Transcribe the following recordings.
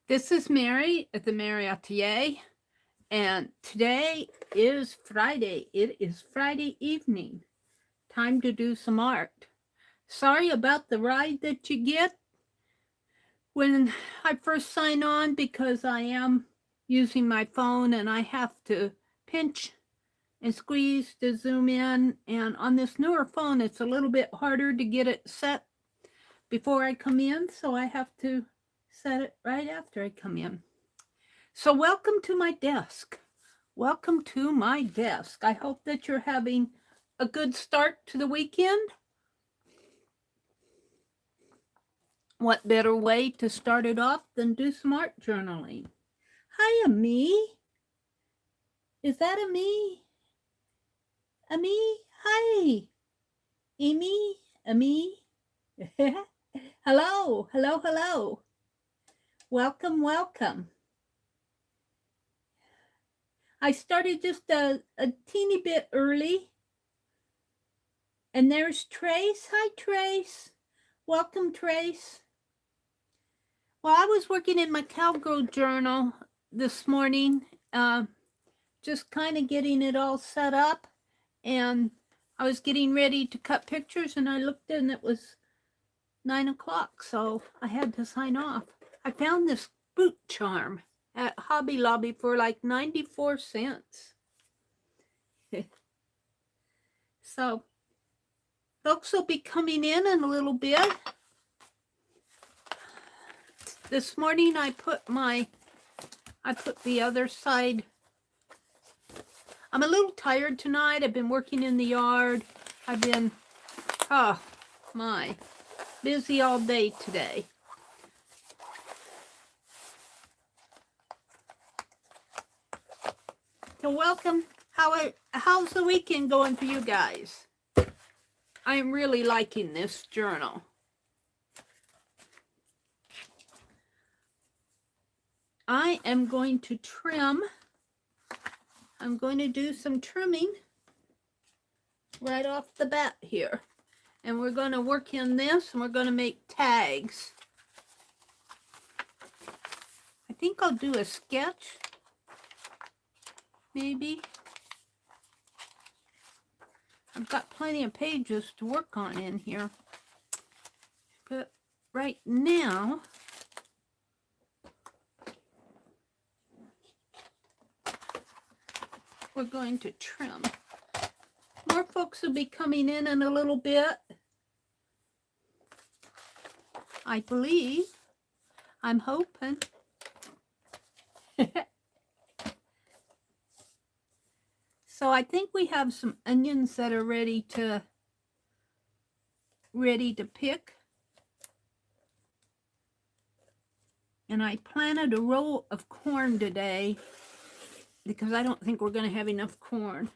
This is Meri at the Meri Atelier, and today is Friday. It is Friday evening. Time to do some art. Sorry about the ride that you get when I first sign on because I am using my phone and I have to pinch and squeeze to zoom in. And on this newer phone, it's a little bit harder to get it set before I come in, so I have to set it right after I come in. So welcome to my desk. Welcome to my desk. I hope that you're having a good start to the weekend. What better way to start it off than do some art journaling? Hi, Ami. Is that Ami? Ami? Hi. Amy? Ami? Hello, hello, hello. Welcome, welcome. I started just a teeny bit early. And there's Trace. Hi, Trace. Welcome, Trace. Well, I was working in my Cowgirl journal this morning, just kind of getting it all set up. And I was getting ready to cut pictures, and I looked and it was 9 o'clock, so I had to sign off. I found this boot charm at Hobby Lobby for like 94 cents. So folks will be coming in a little bit. This morning I put the other side. I'm a little tired tonight. I've been working in the yard. I've been, busy all day today. So welcome. How's the weekend going for you guys? I am really liking this journal. I am going to trim. I'm going to do some trimming right off the bat here. And we're going to work in this, and we're going to make tags. I think I'll do a sketch, maybe. I've got plenty of pages to work on in here. But right now, we're going to trim. More folks will be coming in a little bit. I believe. I'm hoping. So I think we have some onions that are ready to pick. And I planted a row of corn today because I don't think we're going to have enough corn.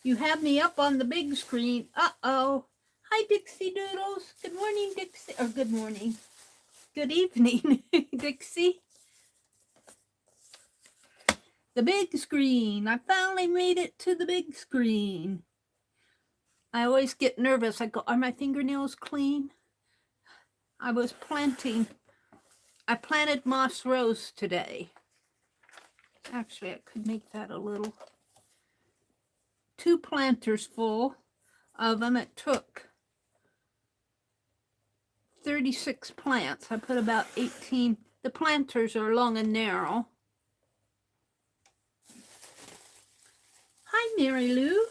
You have me up on the big screen. Uh-oh. Hi, Dixie Doodles. Good morning, Dixie. Or good morning. Good evening, Dixie. The big screen. I finally made it to the big screen. I always get nervous. I go, are my fingernails clean? I planted moss rose today. Actually, I could make that a little. 2 planters full of them. It took 36 plants. I put about 18. The planters are long and narrow. Hi, Mary Lou.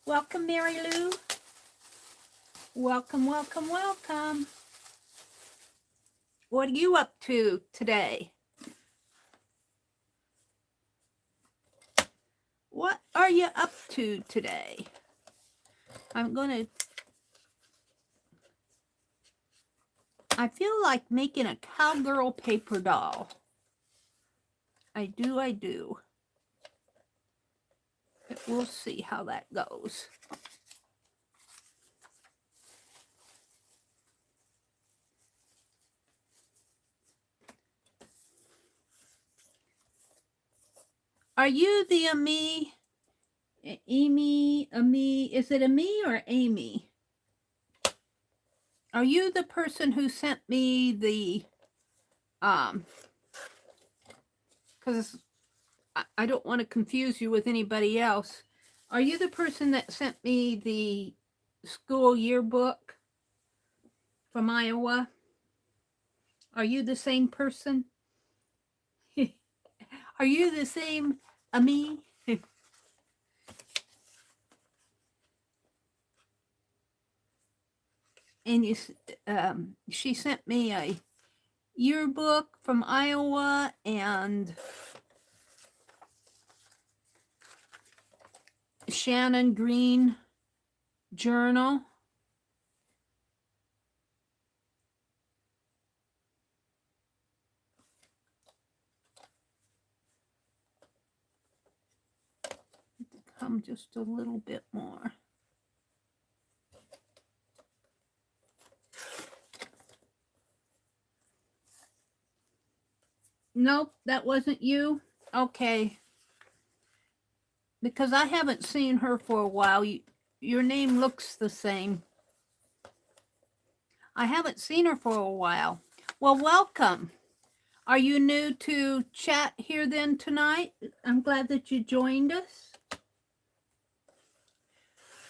Welcome, Mary Lou. Welcome, welcome, welcome. What are you up to today? What are you up to today? I feel like making a cowgirl paper doll. I do. But we'll see how that goes. Are you the Ami? Amy? Is it Ami or Amy? Are you the person who sent me the, because I don't want to confuse you with anybody else. Are you the person that sent me the school yearbook from Iowa? Are you the same person? Are you the same me? And she sent me a yearbook from Iowa and Shannon Green journal. Come just a little bit more. Nope, that wasn't you. Okay. Because I haven't seen her for a while. Your name looks the same. I haven't seen her for a while. Well, welcome. Are you new to chat here then tonight? I'm glad that you joined us.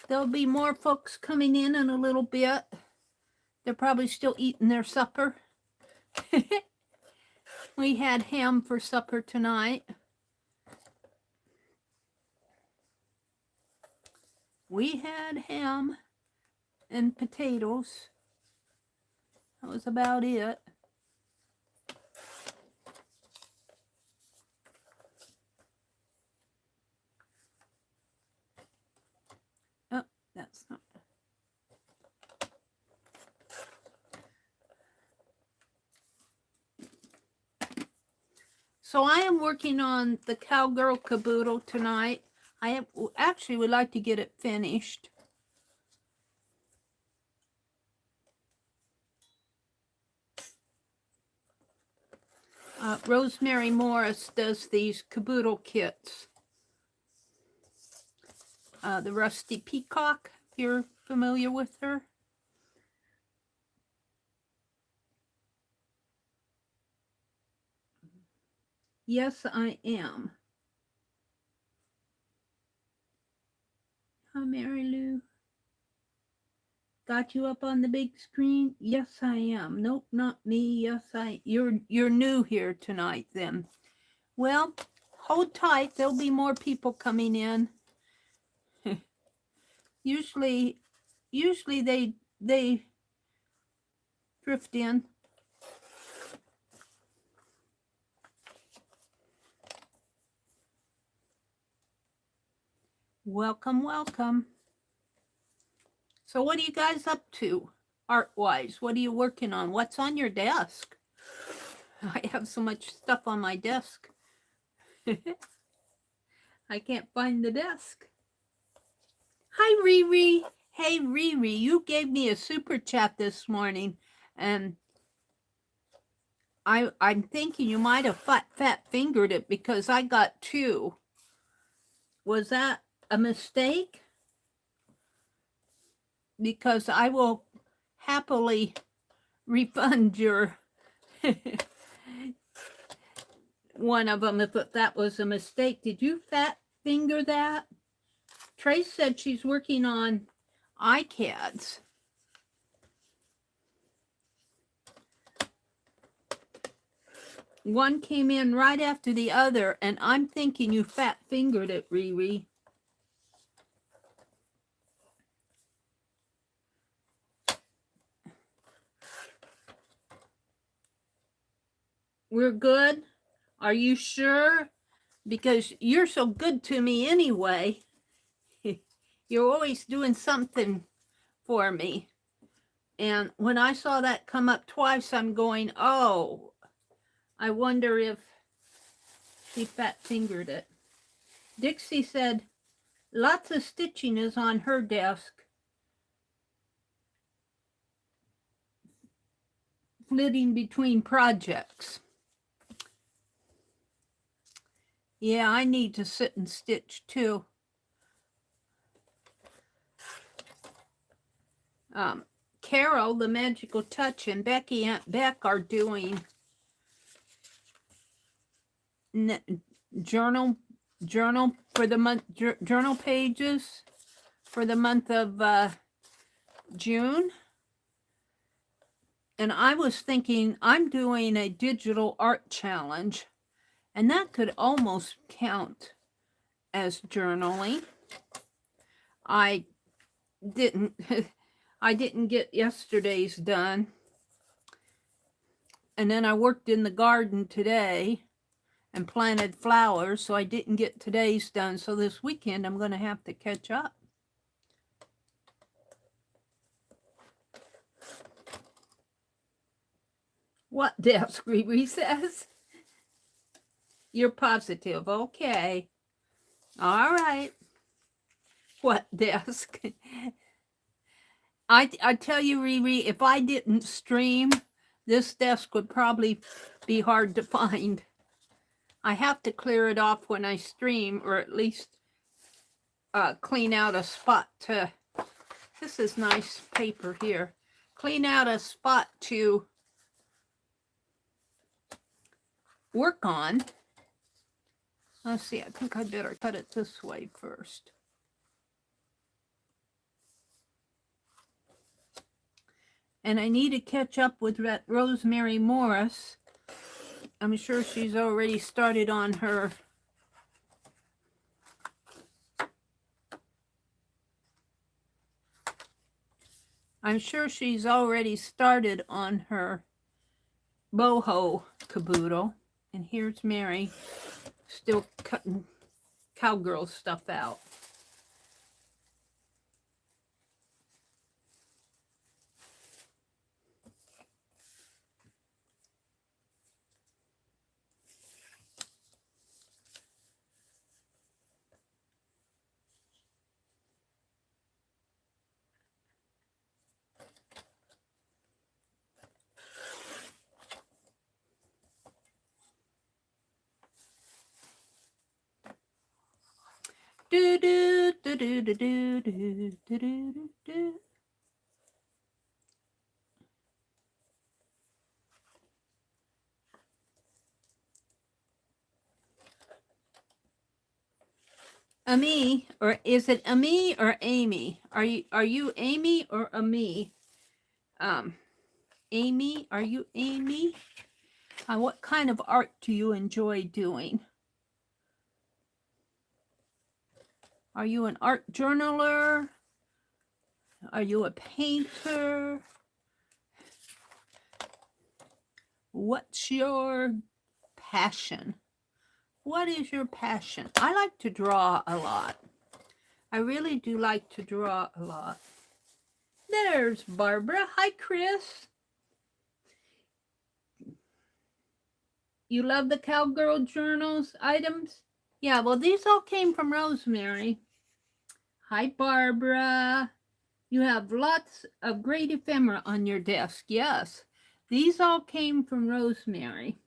There'll be more folks coming in a little bit. They're probably still eating their supper. We had ham for supper tonight. We had ham and potatoes. That was about it. Oh, that's not. So I am working on the Cowgirl Kaboodle tonight. I actually would like to get it finished. Rosemary Morris does these Kaboodle kits. The Rusty Peacock, if you're familiar with her. Yes, I am. Hi, Mary Lou. Got you up on the big screen? Yes, I am. Nope, not me. Yes, you're new here tonight then. Well, hold tight. There'll be more people coming in. Usually they drift in. Welcome, welcome. So what are you guys up to, art-wise? What are you working on? What's on your desk? I have so much stuff on my desk. I can't find the desk. Hi, Riri. Hey, Riri, you gave me a super chat this morning, and I'm thinking you might have fat fingered it because I got 2. Was that a mistake? Because I will happily refund your one of them if that was a mistake. Did you fat finger that? Trace said she's working on iCads. One came in right after the other, and I'm thinking you fat fingered it, Riri. We're good? Are you sure? Because you're so good to me anyway. You're always doing something for me. And when I saw that come up twice, I'm going, oh, I wonder if she fat fingered it. Dixie said, lots of stitching is on her desk. Flitting between projects. Yeah, I need to sit and stitch too. Carol, the Magical Touch, and Becky Aunt Beck are doing journal for the month, journal pages for the month of June. And I was thinking I'm doing a digital art challenge, and that could almost count as journaling. I didn't get yesterday's done. And then I worked in the garden today and planted flowers, so I didn't get today's done. So this weekend I'm going to have to catch up. What desk, Riri says? You're positive. Okay. All right. What desk? I tell you, Riri, if I didn't stream, this desk would probably be hard to find. I have to clear it off when I stream, or at least clean out a spot to, this is nice paper here, clean out a spot to work on. Let's see, I think I better cut it this way first. And I need to catch up with Rosemary Morris. I'm sure she's already started on her boho caboodle. And here's Meri still cutting Cowgirl stuff out. Do do do do do do do do do do. Ami, or is it Ami or Amy? Are you Amy or Ami? Amy, are you Amy? What kind of art do you enjoy doing? Are you an art journaler? Are you a painter? What's your passion? What is your passion? I like to draw a lot. I really do like to draw a lot. There's Barbara. Hi, Chris. You love the Cowgirl journals items? Yeah, well, these all came from Rosemary. Hi, Barbara. You have lots of great ephemera on your desk. Yes, these all came from Rosemary.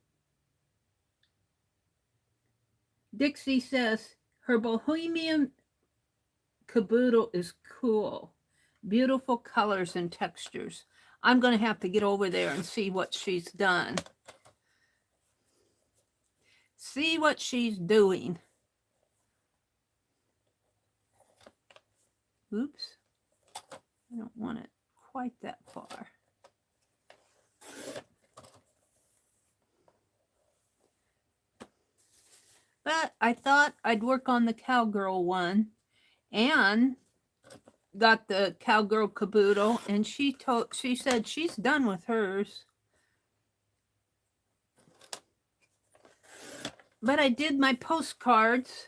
Dixie says her bohemian caboodle is cool. Beautiful colors and textures. I'm going to have to get over there and see what she's done. See what she's doing. Oops. I don't want it quite that far. But I thought I'd work on the Cowgirl one, and got the Cowgirl caboodle, and she said she's done with hers. But I did my postcards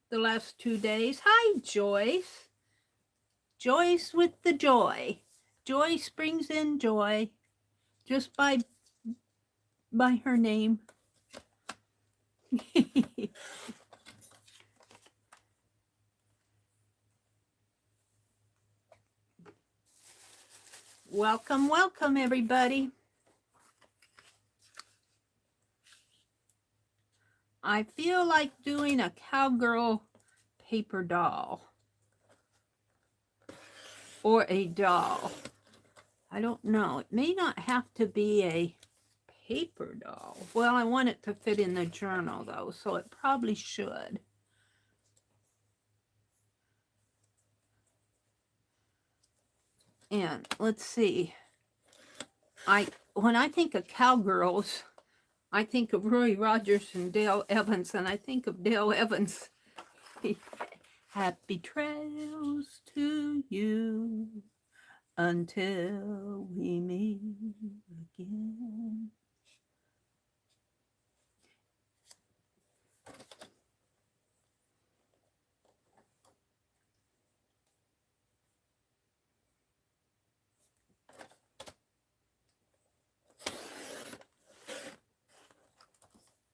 the last 2 days. Hi, Joyce. Joyce with the joy. Joyce brings in joy just by her name. Welcome, welcome, everybody. I feel like doing a Cowgirl paper doll or a doll. I don't know. It may not have to be a paper doll. Well, I want it to fit in the journal though, so it probably should. And let's see. When I think of Cowgirls, I think of Roy Rogers and Dale Evans, and I think of Dale Evans. Happy trails to you until we meet again.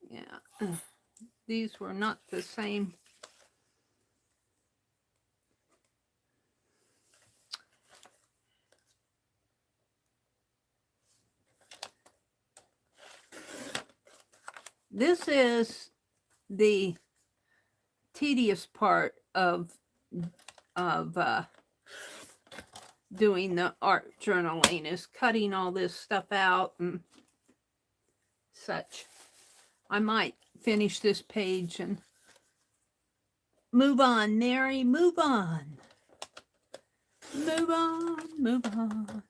Yeah, these were not the same. This is the tedious part of doing the art journaling, is cutting all this stuff out and such. I might finish this page and move on, Meri, move on. Move on, move on.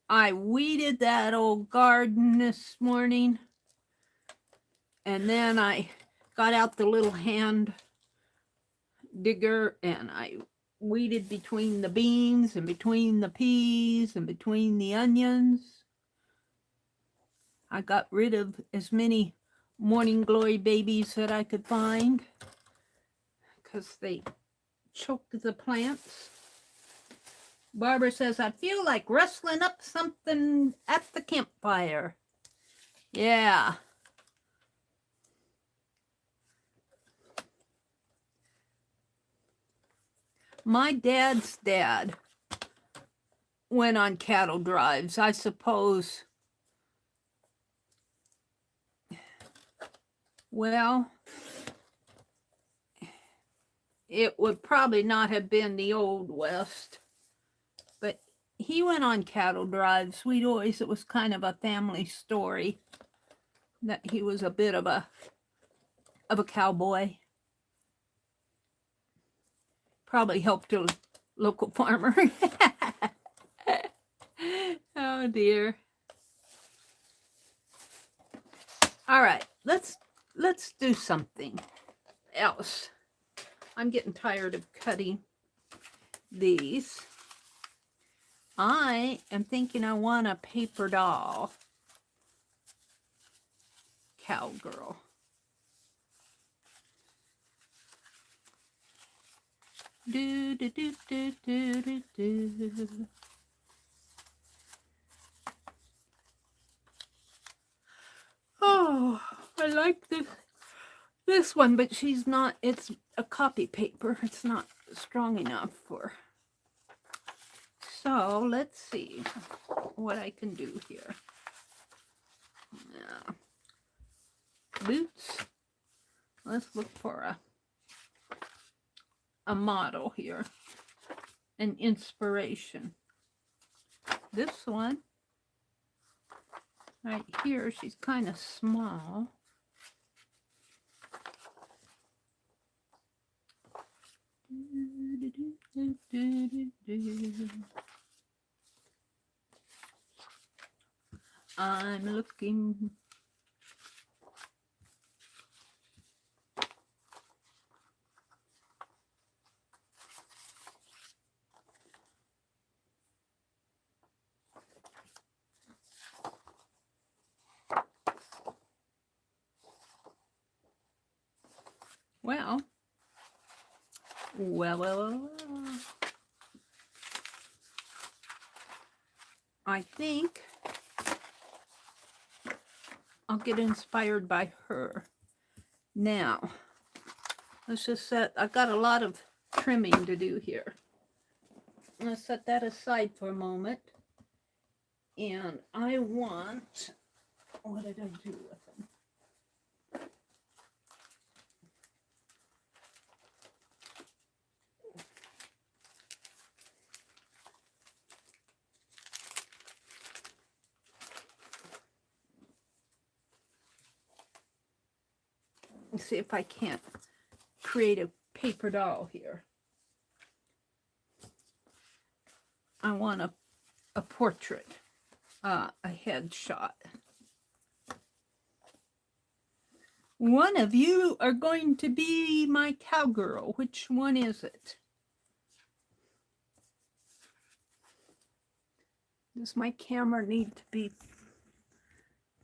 I weeded that old garden this morning, and then I got out the little hand digger and I weeded between the beans and between the peas and between the onions. I got rid of as many morning glory babies that I could find because they choked the plants. Barbara says, I feel like rustling up something at the campfire. Yeah. My dad's dad went on cattle drives. I suppose, well, it would probably not have been the Old West, but he went on cattle drives. It was kind of a family story that he was a bit of a cowboy. Probably helped a local farmer. Oh dear. All right, let's do something else. I'm getting tired of cutting these. I am thinking I want a paper doll. Cowgirl. Do do do do do do do. Oh, I like this one, but she's not. It's a copy paper. It's not strong enough for. So let's see what I can do here. Yeah. Boots. Let's look for a model here. An inspiration. This one right here, she's kind of small. I'm looking. Well. I think I'll get inspired by her. Now, let's just set, I've got a lot of trimming to do here. I'm going to set that aside for a moment. And I want, what did I do with them? Let's see if I can't create a paper doll here. I want a portrait, a headshot. One of you are going to be my cowgirl. Which one is it? Does my camera need to be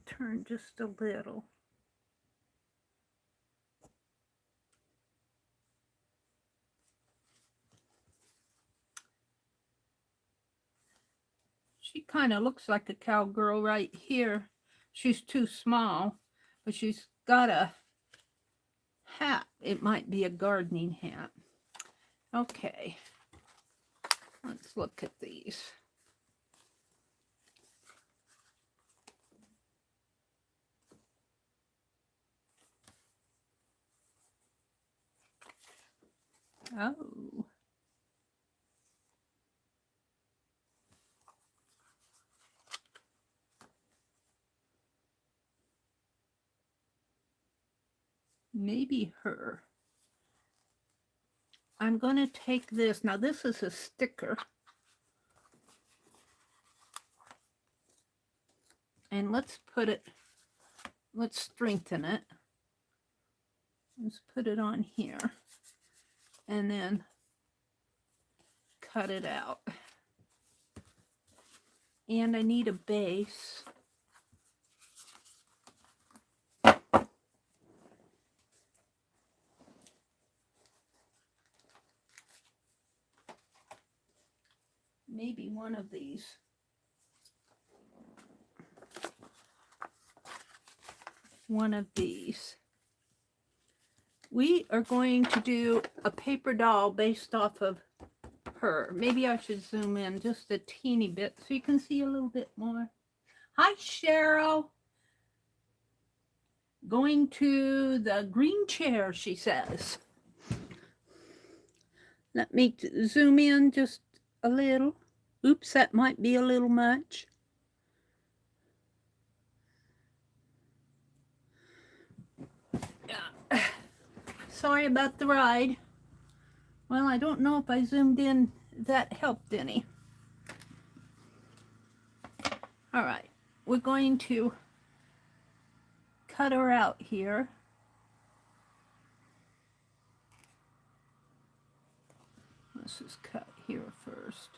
turned just a little? She kind of looks like a cowgirl right here. She's too small, but she's got a hat. It might be a gardening hat. Okay, let's look at these. Oh. Maybe her. I'm going to take this. Now, this is a sticker. And let's put it, let's strengthen it. Let's put it on here. And then cut it out. And I need a base. Maybe one of these. One of these. We are going to do a paper doll based off of her. Maybe I should zoom in just a teeny bit so you can see a little bit more. Hi, Cheryl. Going to the green chair, she says. Let me zoom in just a little. Oops, that might be a little much. Yeah. Sorry about the ride. Well, I don't know if I zoomed in, that helped any. All right, we're going to cut her out here. Let's just cut here first.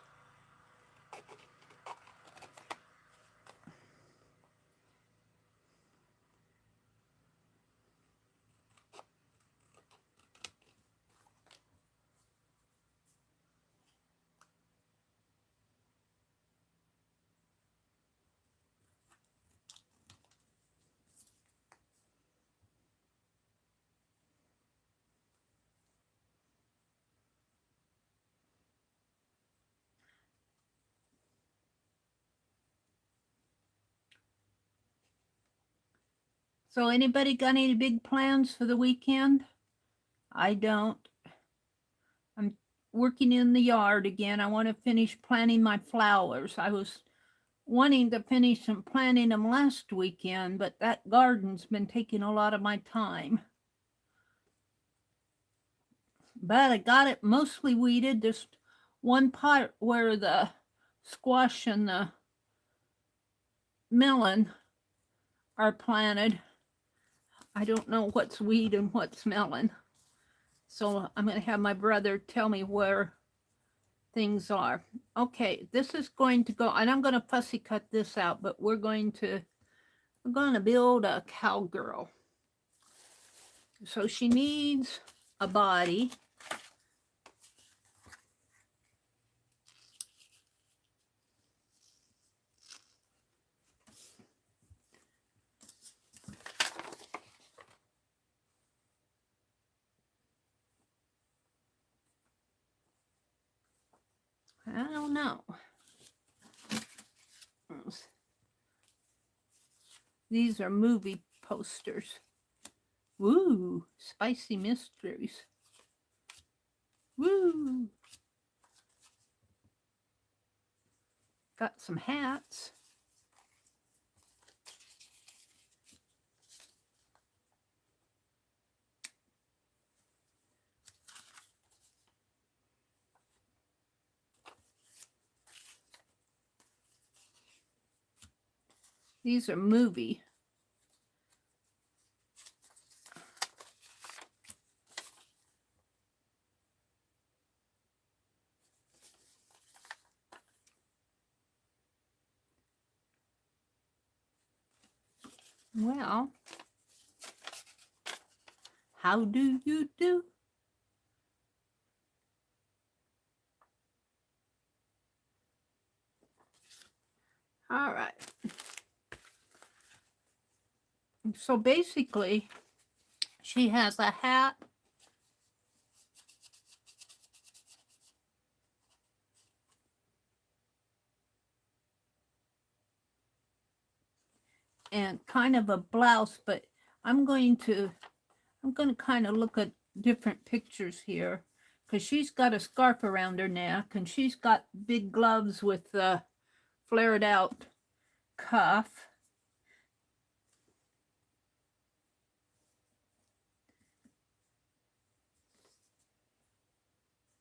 So anybody got any big plans for the weekend? I don't. I'm working in the yard again. I want to finish planting my flowers. I was wanting to finish planting them last weekend, but that garden's been taking a lot of my time. But I got it mostly weeded. Just one part where the squash and the melon are planted. I don't know what's weed and what's melon. So I'm going to have my brother tell me where things are. Okay, this is going to go, and I'm going to fussy cut this out, but we're going to build a cowgirl. So she needs a body. I don't know. These are movie posters. Woo, spicy mysteries. Woo. Got some hats. These are movie. Well, how do you do? All right. So basically, she has a hat, and kind of a blouse, but I'm going to kind of look at different pictures here, because she's got a scarf around her neck, and she's got big gloves with the flared out cuff.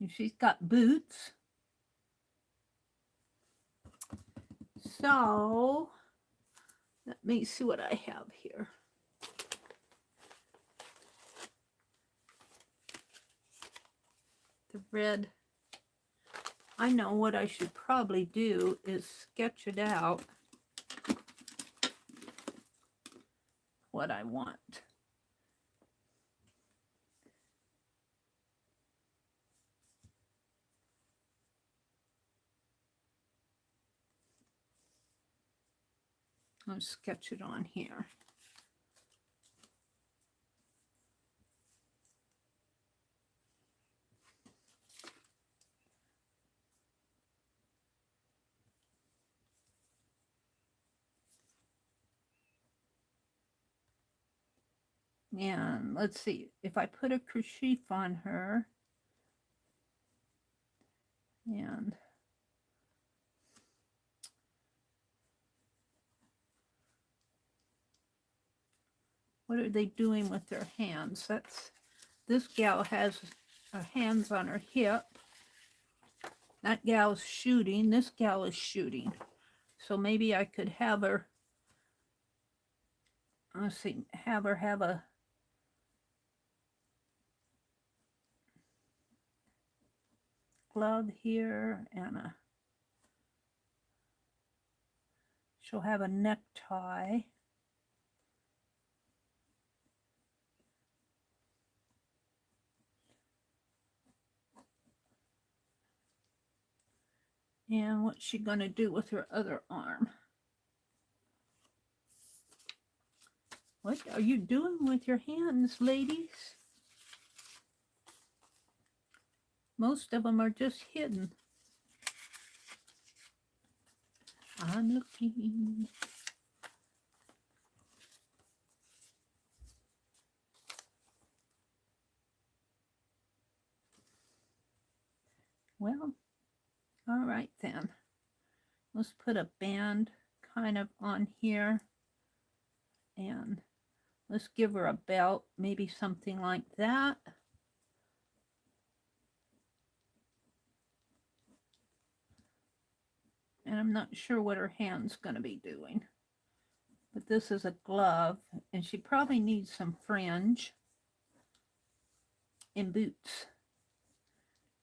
And she's got boots. So let me see what I have here. The red. I know what I should probably do is sketch it out what I want. I'll sketch it on here. And let's see, if I put a kerchief on her, and what are they doing with their hands? That's, this gal has her hands on her hip. That gal's shooting. This gal is shooting. So maybe I could have her, let's see, have her have a glove here, and she'll have a necktie. And what's she going to do with her other arm? What are you doing with your hands, ladies? Most of them are just hidden. I'm looking. Well, all right then. Let's put a band kind of on here. And let's give her a belt, maybe something like that. And I'm not sure what her hand's going to be doing. But this is a glove, and she probably needs some fringe and boots.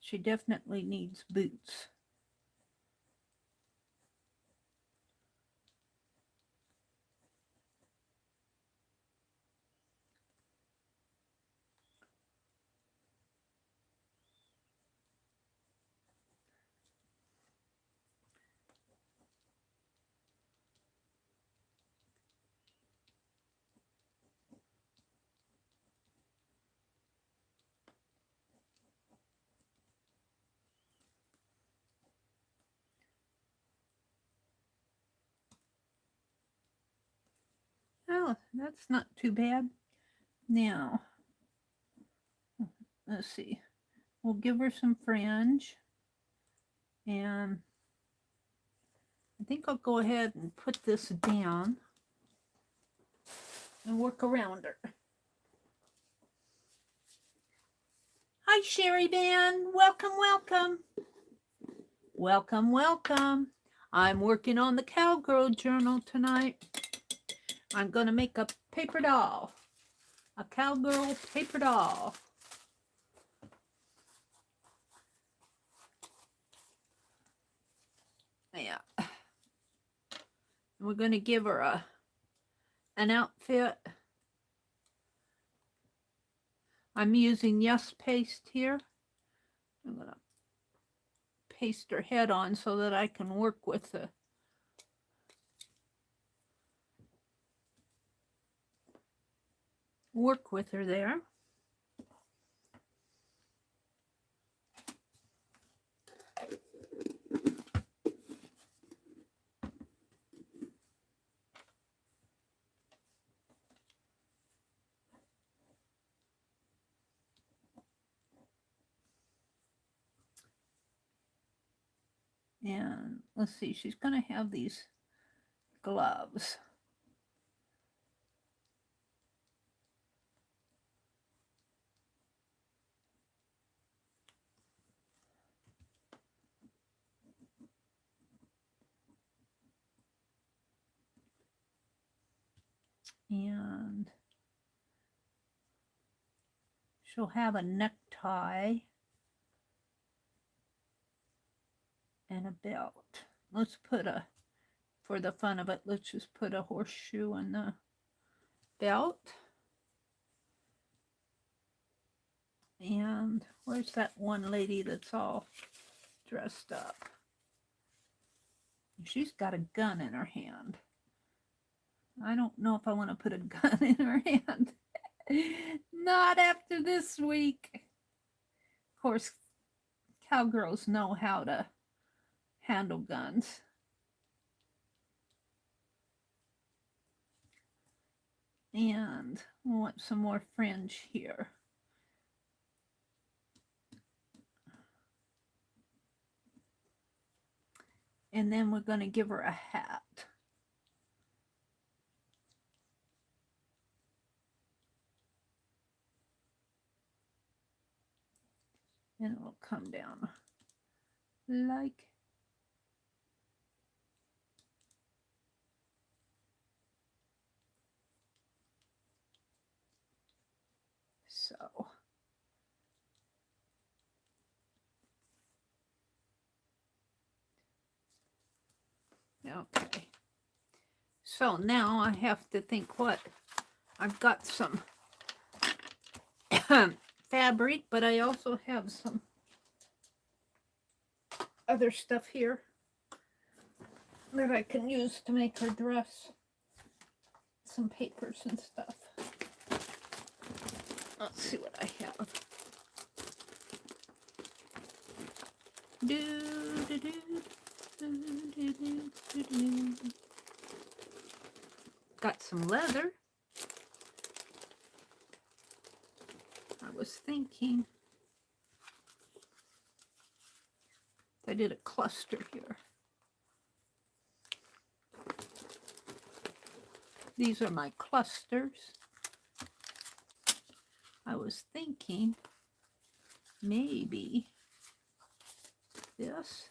She definitely needs boots. Oh, that's not too bad. Now, let's see. We'll give her some fringe. And I think I'll go ahead and put this down and work around her. Hi, Sherry Van. Welcome, welcome. Welcome, welcome. I'm working on the Cowgirl journal tonight. I'm going to make a paper doll. A cowgirl paper doll. Yeah. We're going to give her an outfit. I'm using Yes Paste here. I'm going to paste her head on so that I can work with her there. And let's see, she's going to have these gloves. And she'll have a necktie and a belt. Let's put for the fun of it, let's just put a horseshoe on the belt. And where's that one lady that's all dressed up? She's got a gun in her hand. I don't know if I want to put a gun in her hand. Not after this week. Of course, cowgirls know how to handle guns. And we want some more fringe here. And then we're going to give her a hat. And it will come down like so. Okay. So now I have to think what. I've got some fabric, but I also have some other stuff here that I can use to make her dress. Some papers and stuff. Let's see what I have. Got some leather. I was thinking I did a cluster here. These are my clusters. I was thinking maybe this.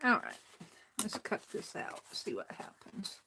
All right, let's cut this out, see what happens.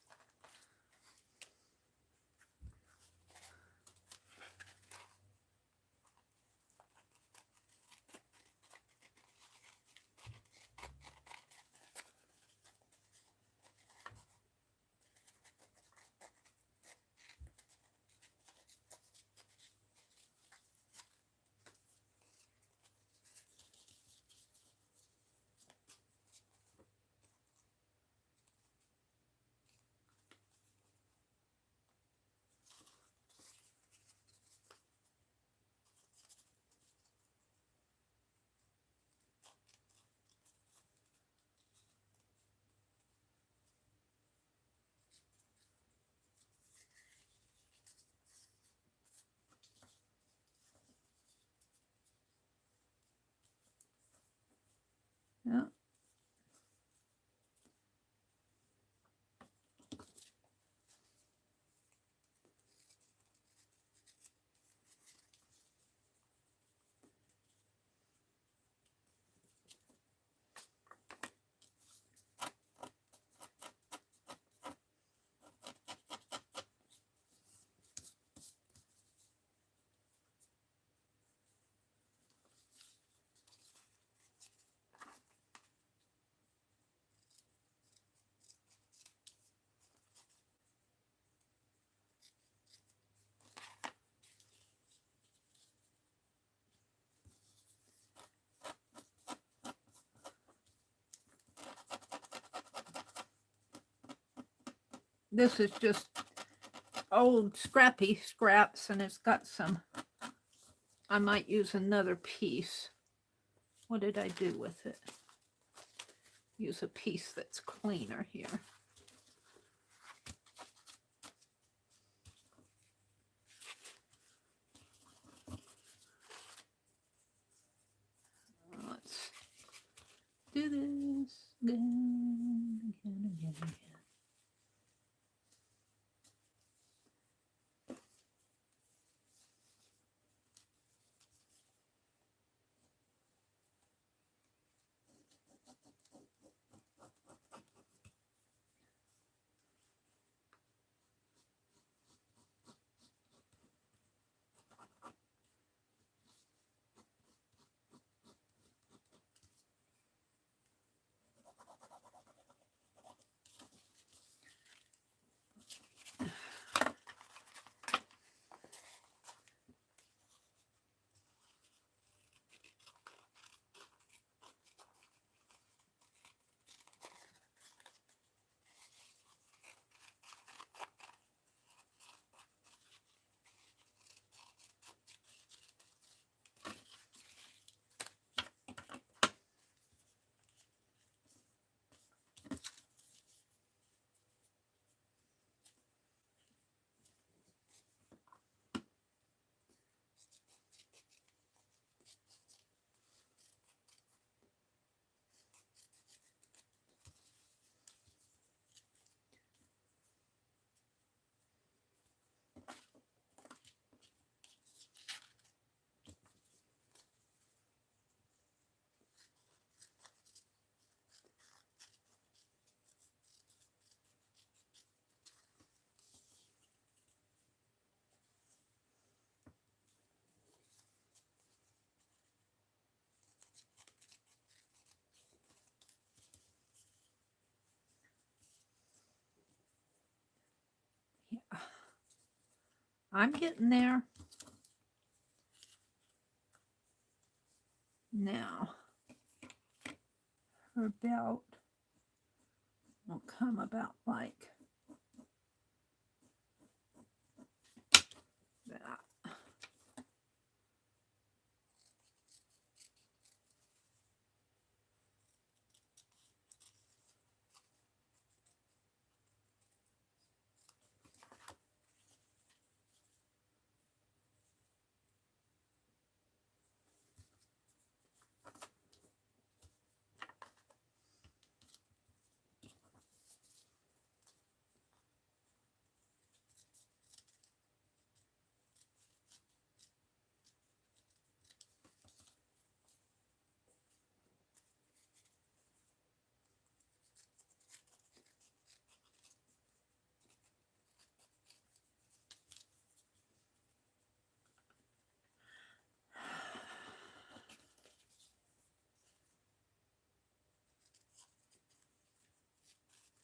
This is just old scrappy scraps, and it's got some, I might use another piece. What did I do with it? Use a piece that's cleaner here. Let's do this again. Yeah. I'm getting there. Now, her belt will come about like that.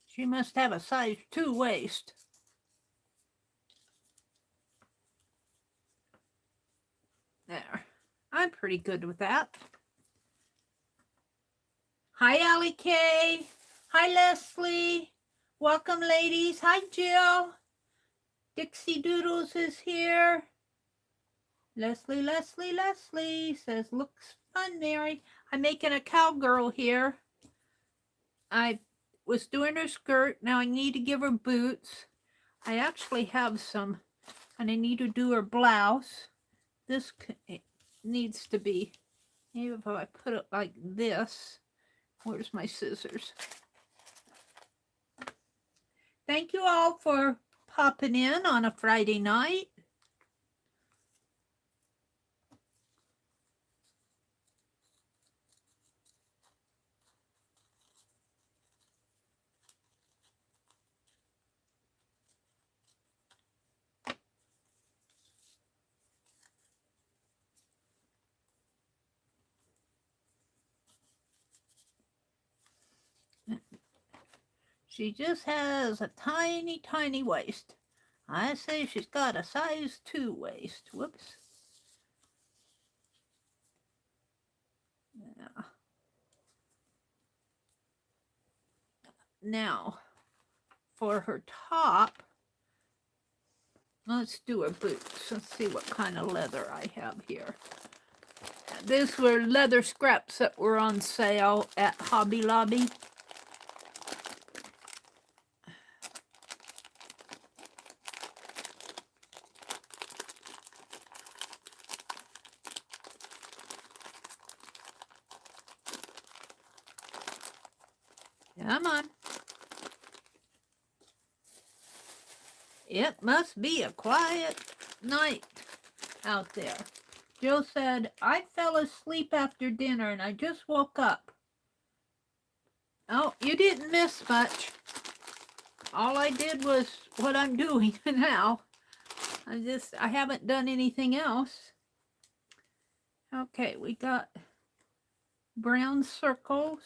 She must have a size 2 waist. There. I'm pretty good with that. Hi, Allie K. Hi, Leslie. Welcome, ladies. Hi, Jill. Dixie Doodles is here. Leslie says, looks fun, Mary. I'm making a cowgirl here. I was doing her skirt. Now I need to give her boots. I actually have some, and I need to do her blouse. This needs to be, maybe if I put it like this. Where's my scissors? Thank you all for popping in on a Friday night. She just has a tiny, tiny waist. I say she's got a size 2 waist. Whoops. Yeah. Now, for her top, let's do her boots. Let's see what kind of leather I have here. These were leather scraps that were on sale at Hobby Lobby. Come on. It must be a quiet night out there. Jill said, I fell asleep after dinner and I just woke up. Oh, you didn't miss much. All I did was what I'm doing now. I haven't done anything else. Okay, we got brown circles.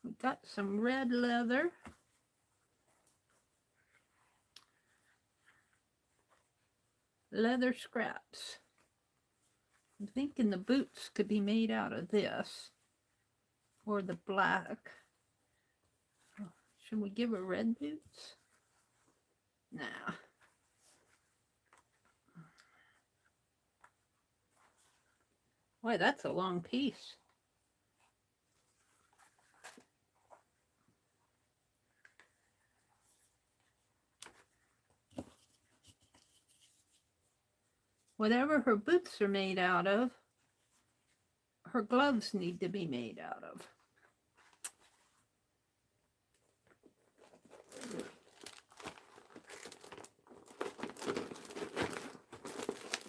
We got some red leather. Leather scraps. I'm thinking the boots could be made out of this. Or the black. Should we give her red boots? Nah. Boy, that's a long piece. Whatever her boots are made out of, her gloves need to be made out of.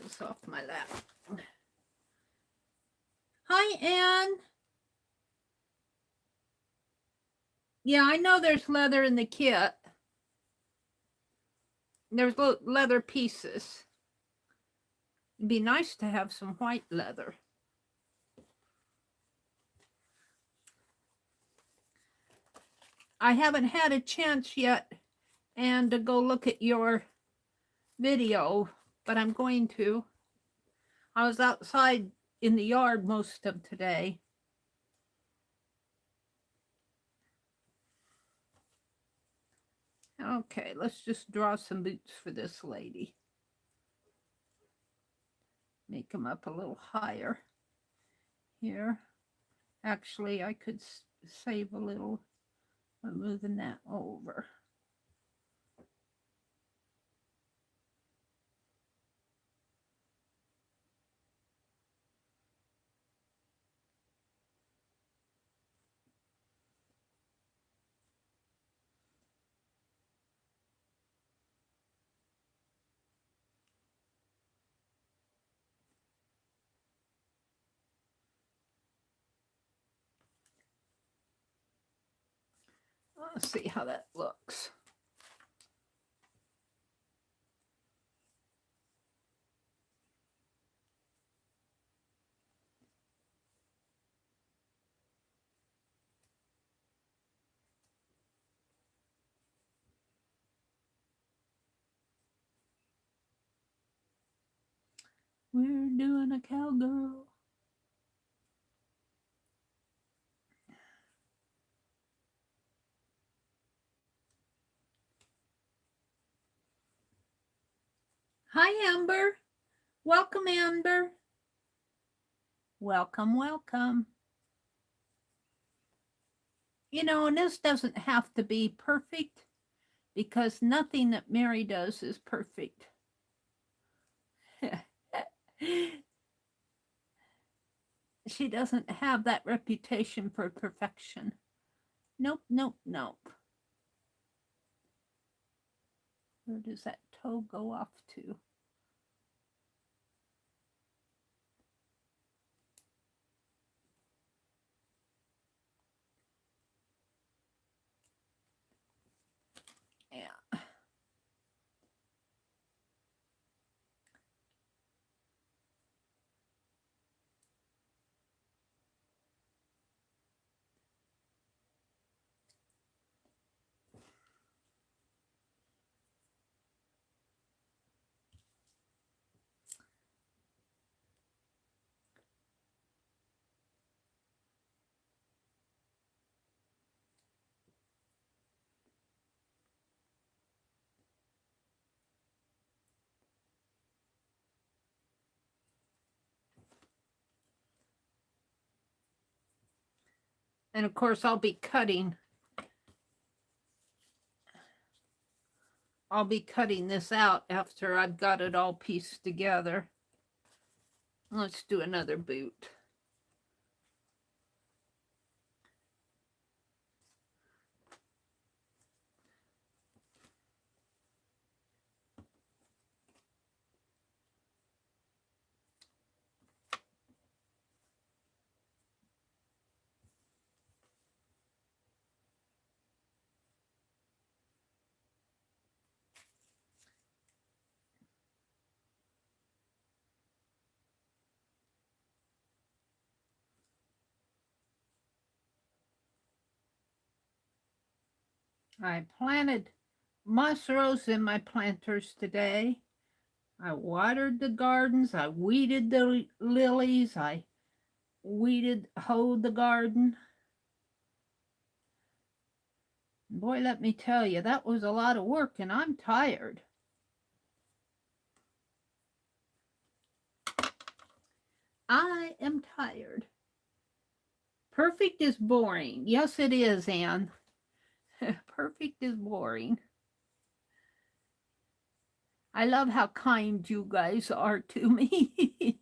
This off my lap. Hi, Anne. Yeah, I know there's leather in the kit. There's leather pieces. It'd be nice to have some white leather. I haven't had a chance yet, and to go look at your video, but I'm going to. I was outside in the yard most of today. Okay, let's just draw some boots for this lady. Make them up a little higher here. Actually, I could save a little by moving that over. Let's see how that looks. We're doing a cowgirl. Hi, Amber. Welcome, Amber. Welcome, welcome. You know, and this doesn't have to be perfect because nothing that Meri does is perfect. She doesn't have that reputation for perfection. Nope, nope, nope. Where does that toe go off to? Yeah. And of course, I'll be cutting this out after I've got it all pieced together. Let's do another boot. I planted moss rose in my planters today. I watered the gardens. I weeded the lilies. I hoed the garden. Boy, let me tell you, that was a lot of work, and I'm tired. I am tired. Perfect is boring. Yes, it is, Anne. Perfect is boring. I love how kind you guys are to me.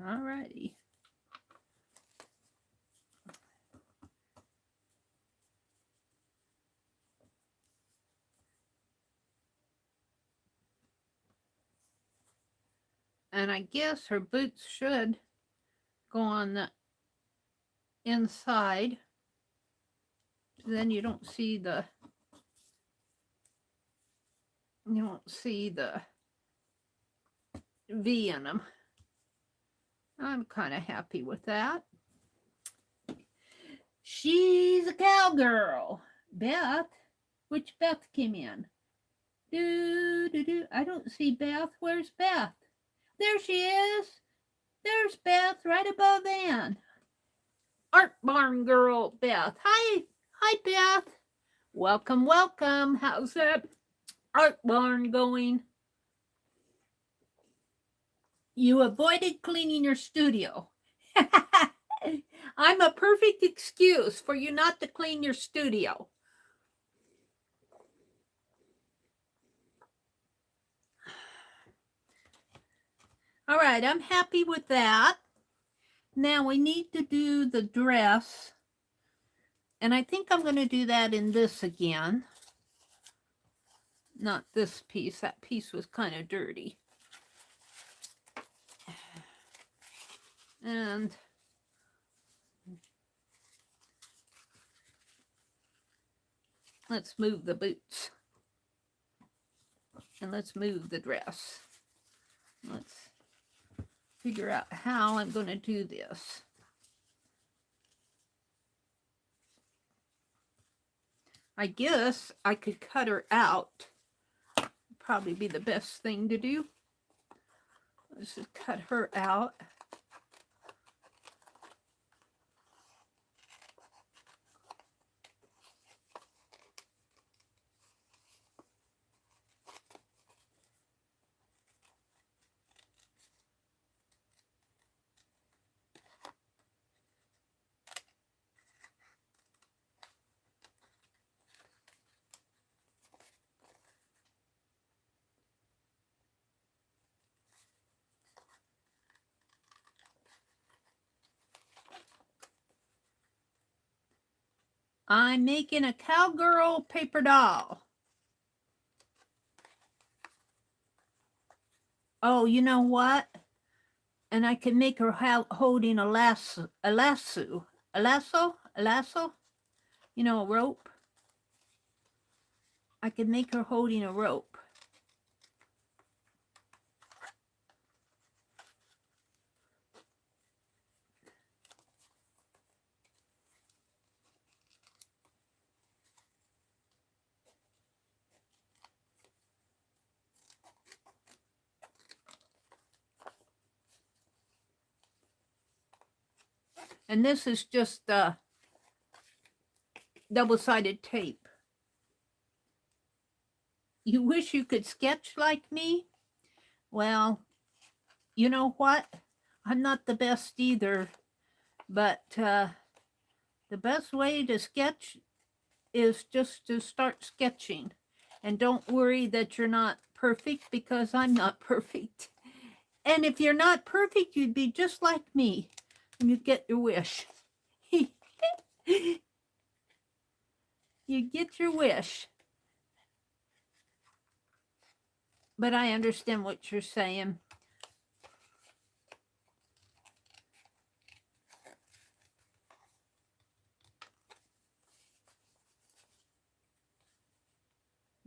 All righty. And I guess her boots should go on the inside. Then you don't see the V in them. I'm kind of happy with that. She's a cowgirl. Beth, which Beth came in? I don't see Beth. Where's Beth? There she is. There's Beth right above Anne. Art Barn Girl, Beth. Hi, Beth. Welcome, welcome. How's that Art Barn going? You avoided cleaning your studio. I'm a perfect excuse for you not to clean your studio. All right, I'm happy with that. Now we need to do the dress. And I think I'm going to do that in this again. Not this piece. That piece was kind of dirty. And let's move the boots. And let's move the dress. Let's figure out how I'm going to do this. I guess I could cut her out. Probably be the best thing to do. Let's just cut her out. I'm making a cowgirl paper doll. Oh, you know what? And I can make her holding a lasso. You know, a rope. I could make her holding a rope. And this is just double-sided tape. You wish you could sketch like me? Well, you know what? I'm not the best either, but the best way to sketch is just to start sketching. And don't worry that you're not perfect, because I'm not perfect. And if you're not perfect, you'd be just like me and you'd get your wish. You get your wish. But I understand what you're saying.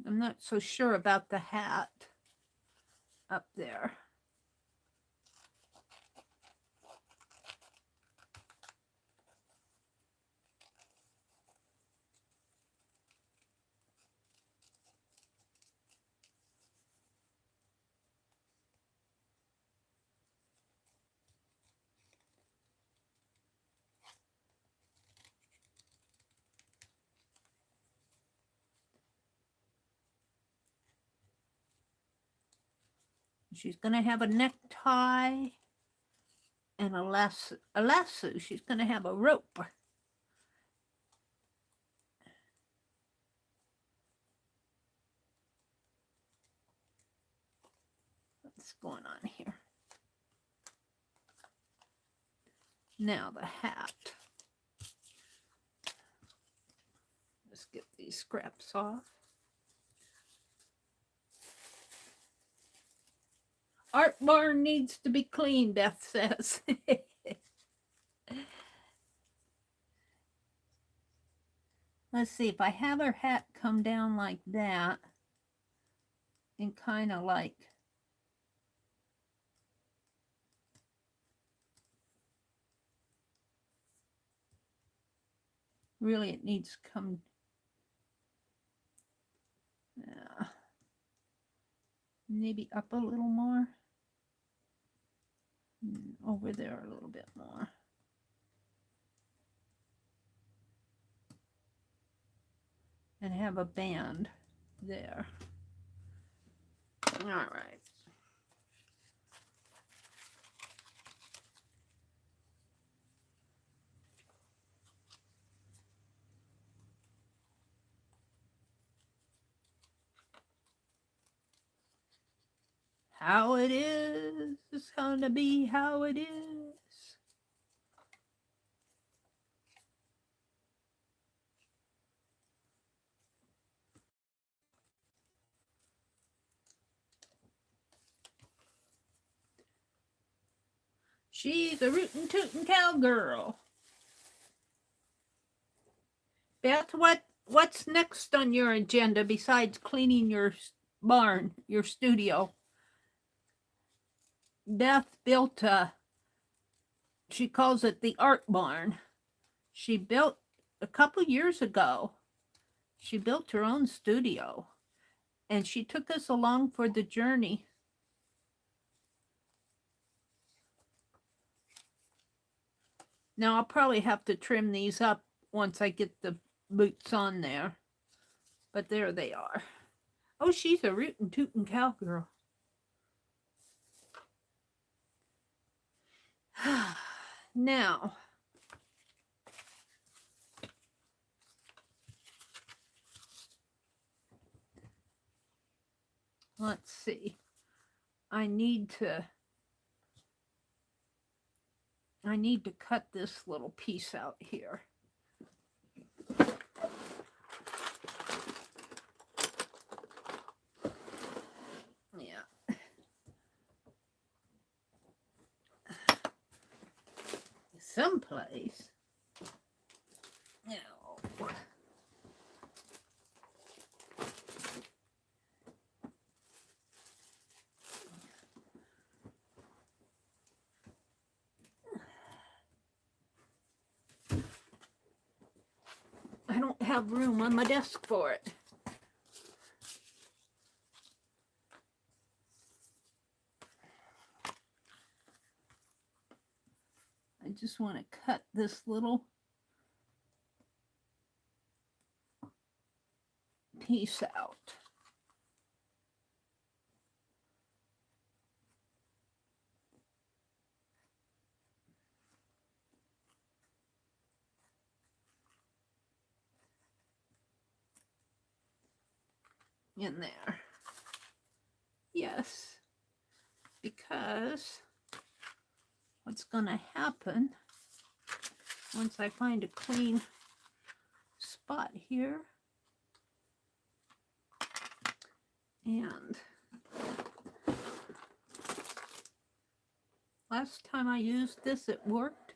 I'm not so sure about the hat up there. She's going to have a necktie and a lasso. She's going to have a rope. What's going on here? Now the hat. Let's get these scraps off. Art barn needs to be clean, Beth says. Let's see, if I have her hat come down like that and kind of like really it needs to come maybe up a little more. Over there a little bit more. And have a band there. All right. How it is gonna be how it is. She's a rootin' tootin' cowgirl. Beth, what's next on your agenda besides cleaning your barn, your studio? Beth built she calls it the art barn. She built a couple years ago. She built her own studio, and she took us along for the journey. Now I'll probably have to trim these up once I get the boots on there, but there they are. Oh, she's a rootin' tootin' cowgirl. Now, let's see. I need to cut this little piece out here. Yeah. Someplace. No. have room on my desk for it. I just want to cut this little piece out. In there. Yes, because what's going to happen once I find a clean spot here, and last time I used this, it worked.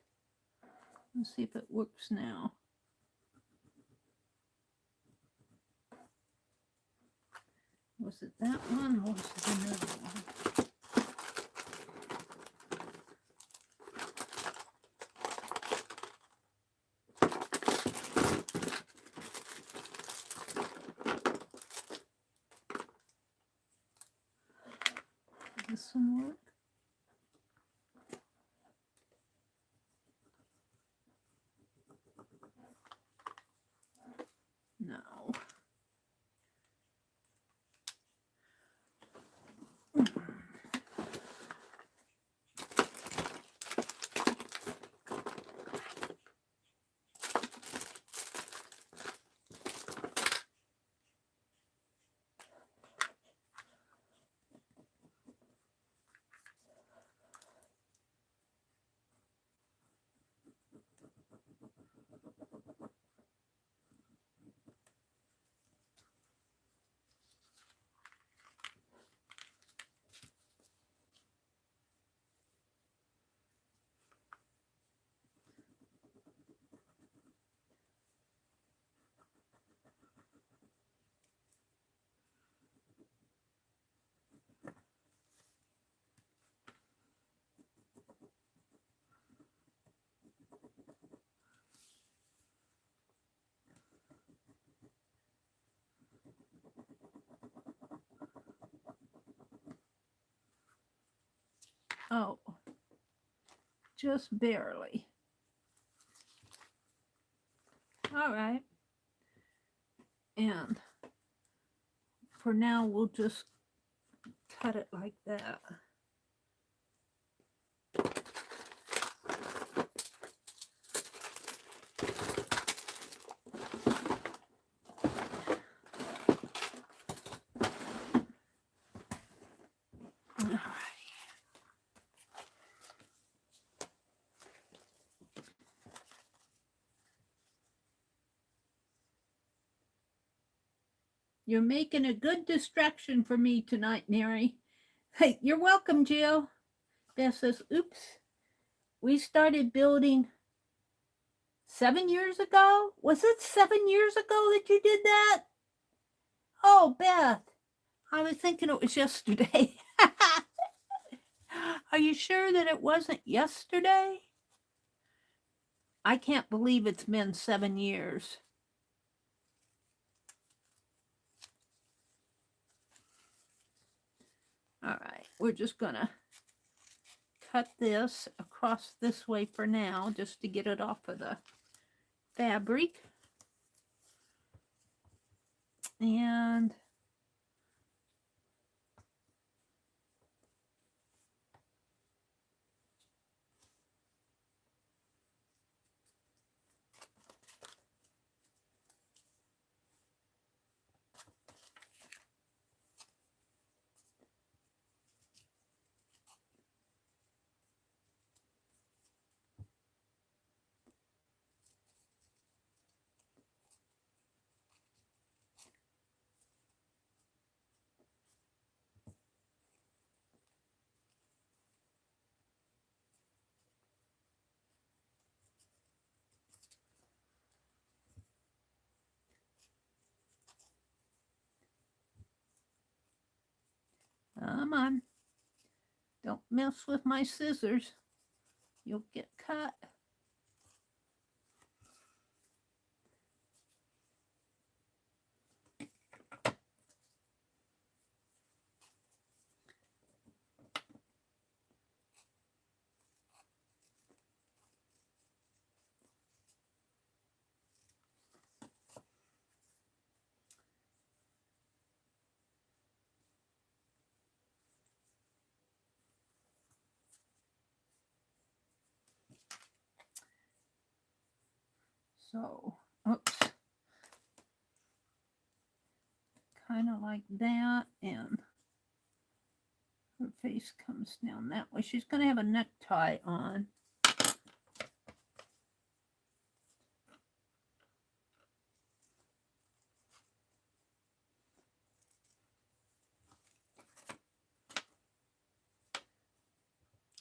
Let's see if it works now. Was it that one or was it another one? This one work? No. Oh, just barely. All right. And for now, we'll just cut it like that. All right. You're making a good distraction for me tonight, Meri. Hey, you're welcome, Jill. Beth says, oops, we started building 7 years ago? Was it 7 years ago that you did that? Oh, Beth, I was thinking it was yesterday. Are you sure that it wasn't yesterday? I can't believe it's been 7 years. All right, we're just gonna cut this across this way for now, just to get it off of the fabric. And come on, don't mess with my scissors. You'll get cut. So, oops. Kind of like that, and her face comes down that way. She's going to have a necktie on.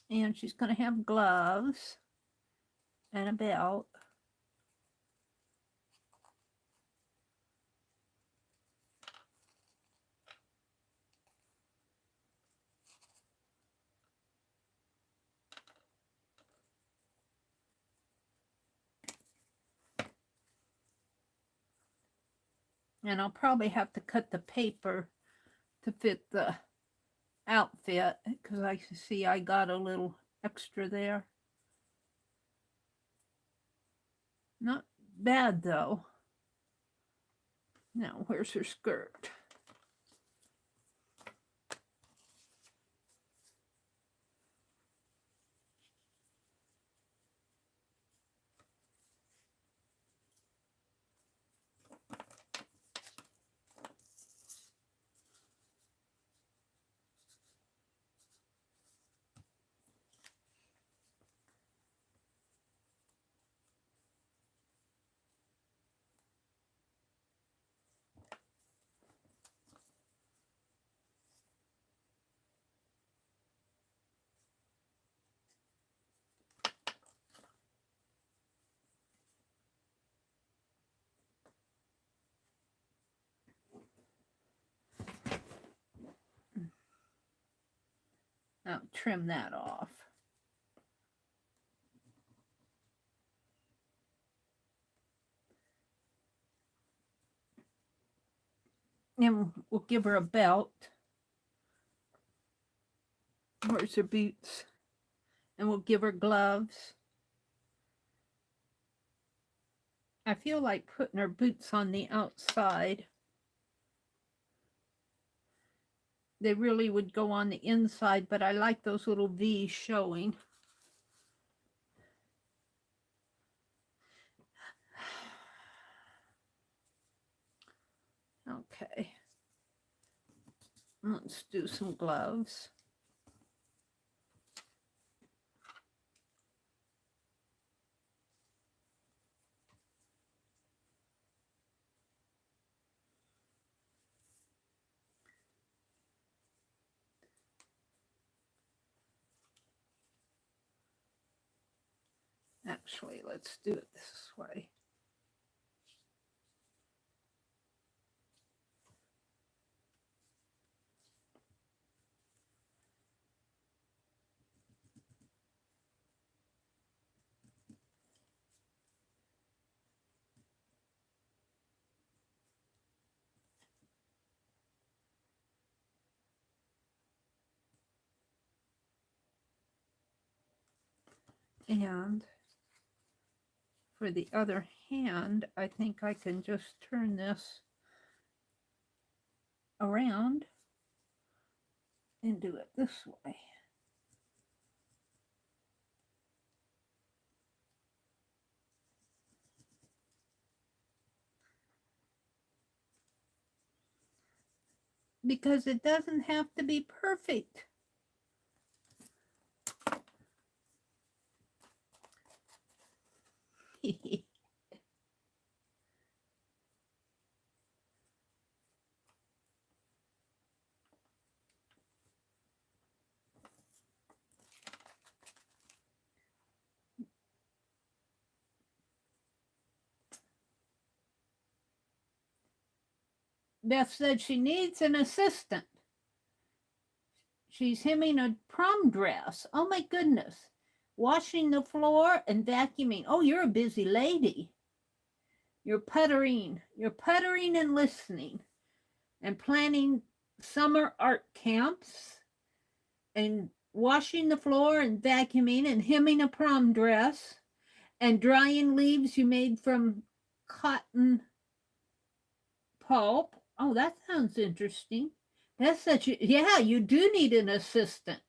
And she's going to have gloves and a belt. And I'll probably have to cut the paper to fit the outfit, because I see I got a little extra there. Not bad though. Now, where's her skirt? I'll trim that off. And we'll give her a belt. Where's her boots? And we'll give her gloves. I feel like putting her boots on the outside. They really would go on the inside, but I like those little V's showing. Okay. Let's do some gloves. Actually, let's do it this way. And for the other hand, I think I can just turn this around and do it this way. Because it doesn't have to be perfect. Beth said she needs an assistant. She's hemming a prom dress. Oh my goodness. Washing the floor and vacuuming. Oh, you're a busy lady. You're puttering and listening and planning summer art camps and washing the floor and vacuuming and hemming a prom dress and drying leaves you made from cotton pulp. Oh, that sounds interesting. That's such a, yeah, you do need an assistant.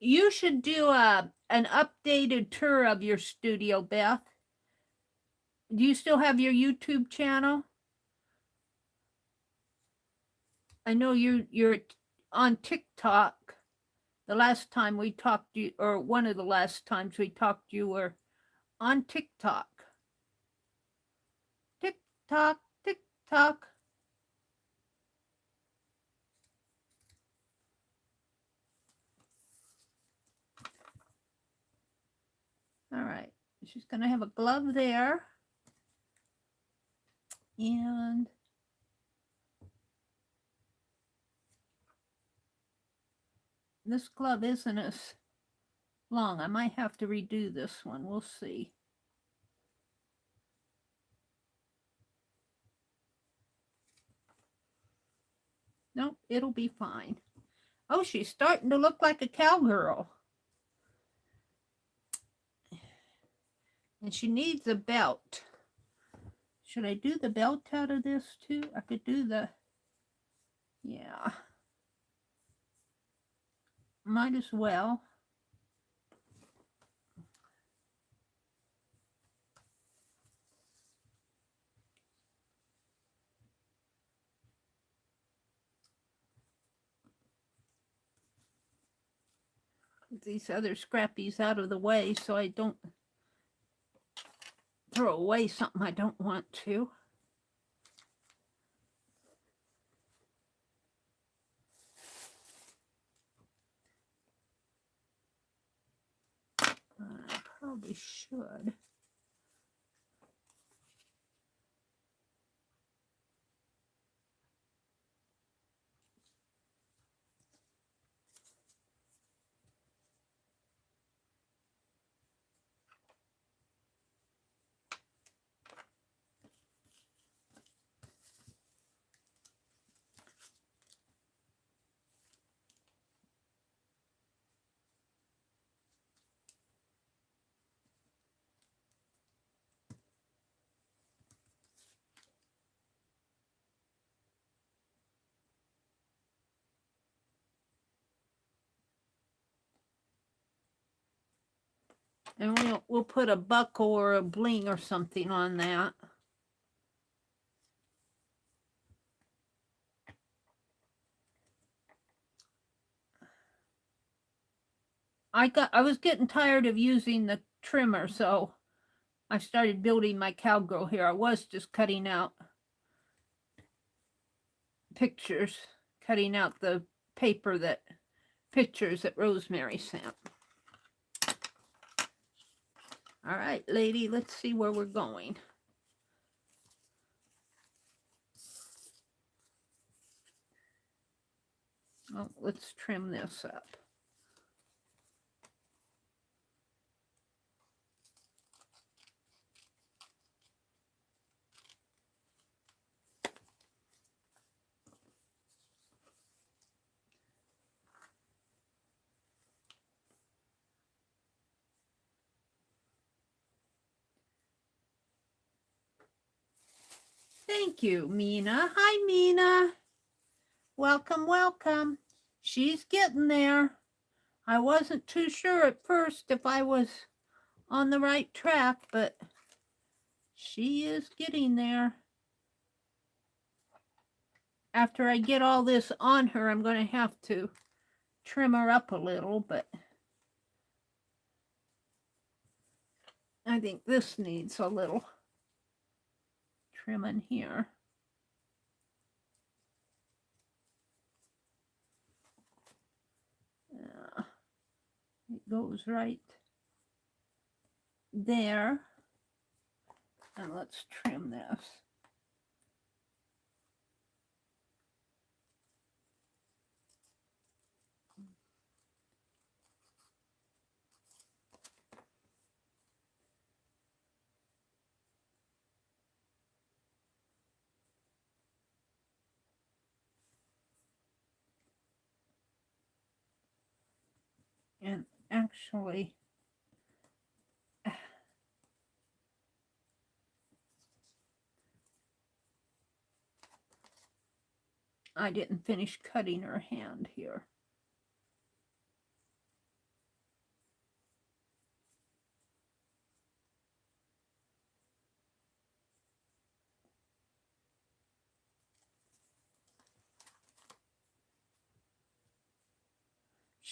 You should do an updated tour of your studio, Beth. Do you still have your YouTube channel? I know you're on TikTok. The last time we talked, you or one of the last times we talked, you were on TikTok. TikTok, TikTok. All right, she's gonna have a glove there, and this glove isn't as long. I might have to redo this one. We'll see. Nope, it'll be fine. Oh, she's starting to look like a cowgirl. And she needs a belt. Should I do the belt out of this too? I could do the, yeah. Might as well. Get these other scrappies out of the way so I don't throw away something I don't want to. I probably should. And we'll put a buckle or a bling or something on that. I was getting tired of using the trimmer, so I started building my cowgirl here. I was just cutting out pictures, cutting out the pictures that Rosemary sent. All right, lady, let's see where we're going. Oh, let's trim this up. Thank you, Mina. Hi, Mina. Welcome, welcome. She's getting there. I wasn't too sure at first if I was on the right track, but she is getting there. After I get all this on her, I'm going to have to trim her up a little, but I think this needs a little trimming here. It goes right there. And let's trim this. And actually, I didn't finish cutting her hand here.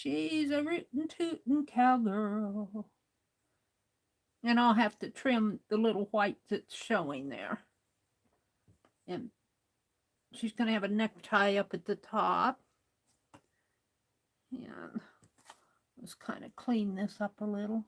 She's a rootin' tootin' cowgirl. And I'll have to trim the little white that's showing there. And she's going to have a necktie up at the top. And let's kind of clean this up a little.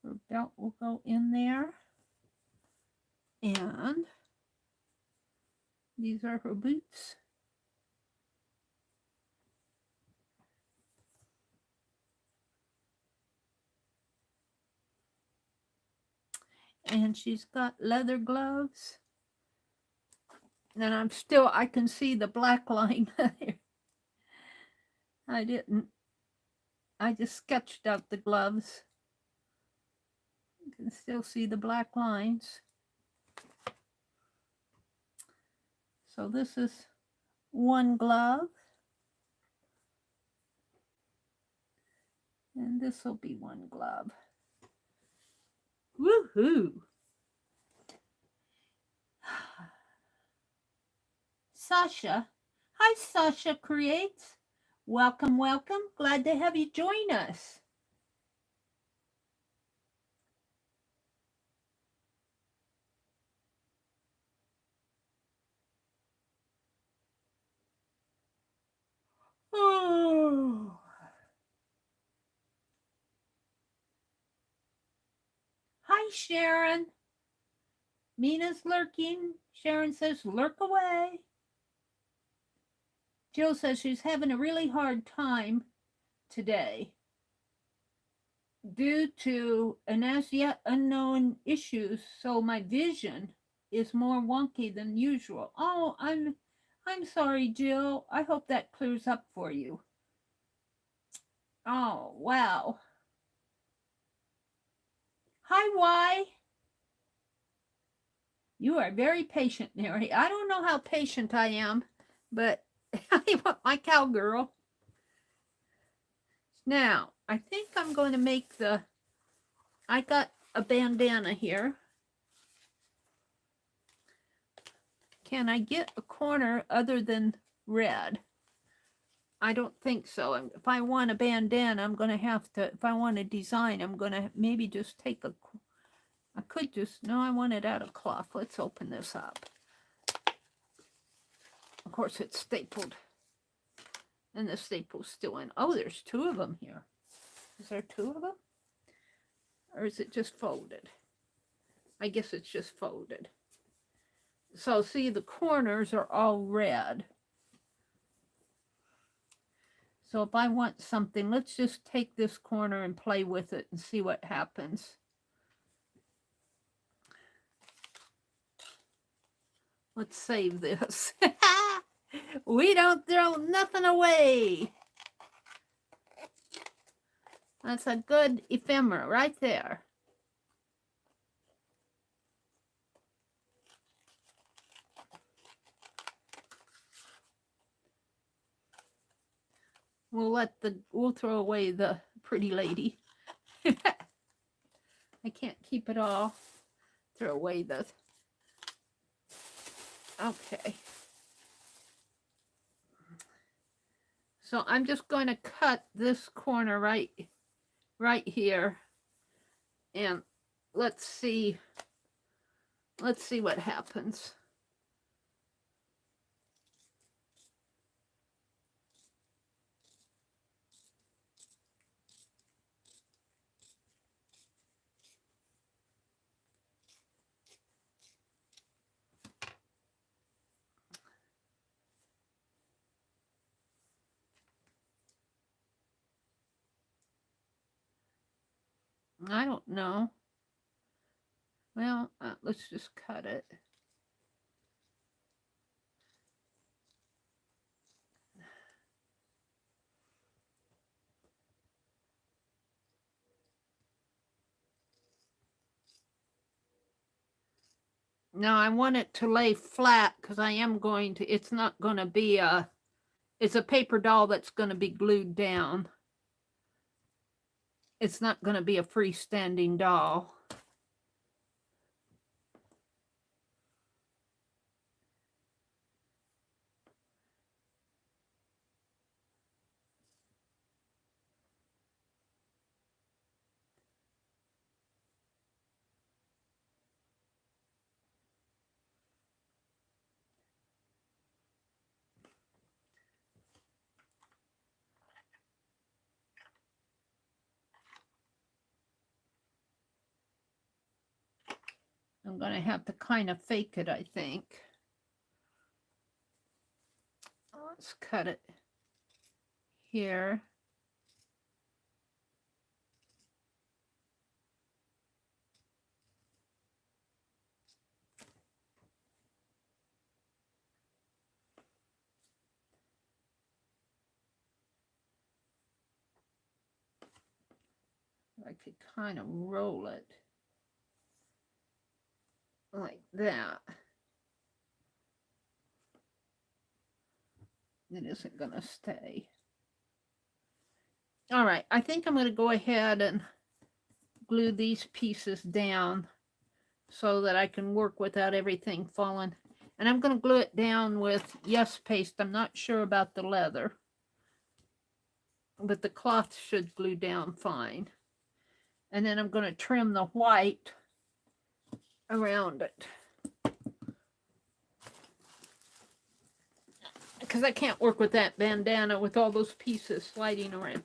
Her belt will go in there. And these are her boots. And she's got leather gloves. And I can see the black line there. I just sketched out the gloves. You can still see the black lines. So this is one glove. And this will be one glove. Woohoo! Sasha. Hi, Sasha Creates. Welcome, welcome. Glad to have you join us. Oh. Hi, Sharon. Mina's lurking. Sharon says, lurk away. Jill says she's having a really hard time today due to an as yet unknown issues, so my vision is more wonky than usual. Oh, I'm sorry, Jill. I hope that clears up for you. Oh, wow. Hi, Y. You are very patient, Mary. I don't know how patient I am, but I want my cowgirl. Now, I think I'm going to make I got a bandana here. Can I get a corner other than red? I don't think so. If I want a bandana, I'm going to have to, if I want a design, I'm going to maybe just take I could just, no, I want it out of cloth. Let's open this up. Of course, it's stapled. And the staple's still in. Oh, there's two of them here. Is there two of them? Or is it just folded? I guess it's just folded. So see, the corners are all red. So if I want something, let's just take this corner and play with it and see what happens. Let's save this. We don't throw nothing away. That's a good ephemera right there. We'll throw away the pretty lady. I can't keep it all. Throw away the, okay. So I'm just going to cut this corner right here. And let's see what happens. I don't know. Well, let's just cut it. Now I want it to lay flat because I am going to, it's not going to be it's a paper doll that's going to be glued down. It's not going to be a freestanding doll. I'm going to have to kind of fake it, I think. Let's cut it here. I could kind of roll it like that. It isn't going to stay. All right, I think I'm going to go ahead and glue these pieces down so that I can work without everything falling. And I'm going to glue it down with Yes Paste. I'm not sure about the leather, but the cloth should glue down fine. And then I'm going to trim the white around it, because I can't work with that bandana with all those pieces sliding around.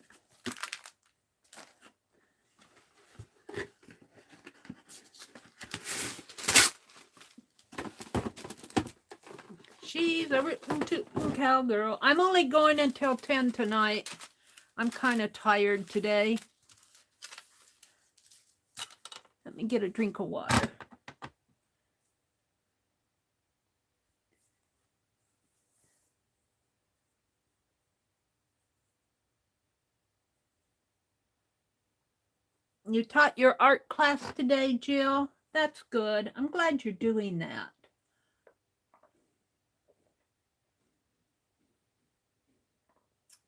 She's a written cowgirl. I'm only going until 10 tonight. I'm kind of tired today. Let me get a drink of water. You taught your art class today, Jill? That's good. I'm glad you're doing that.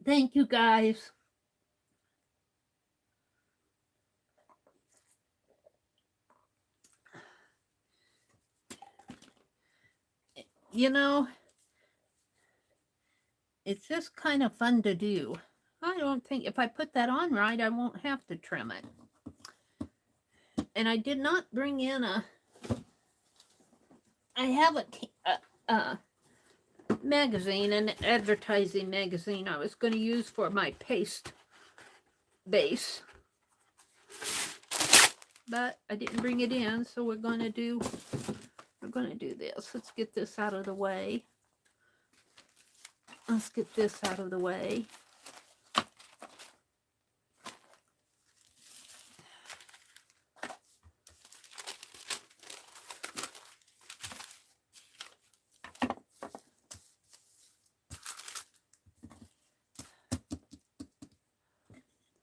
Thank you, guys. You know, it's just kind of fun to do. I don't think if I put that on right, I won't have to trim it. And I did not bring in I have a magazine, an advertising magazine I was going to use for my paste base. But I didn't bring it in, so we're going to do this. Let's get this out of the way. Let's get this out of the way.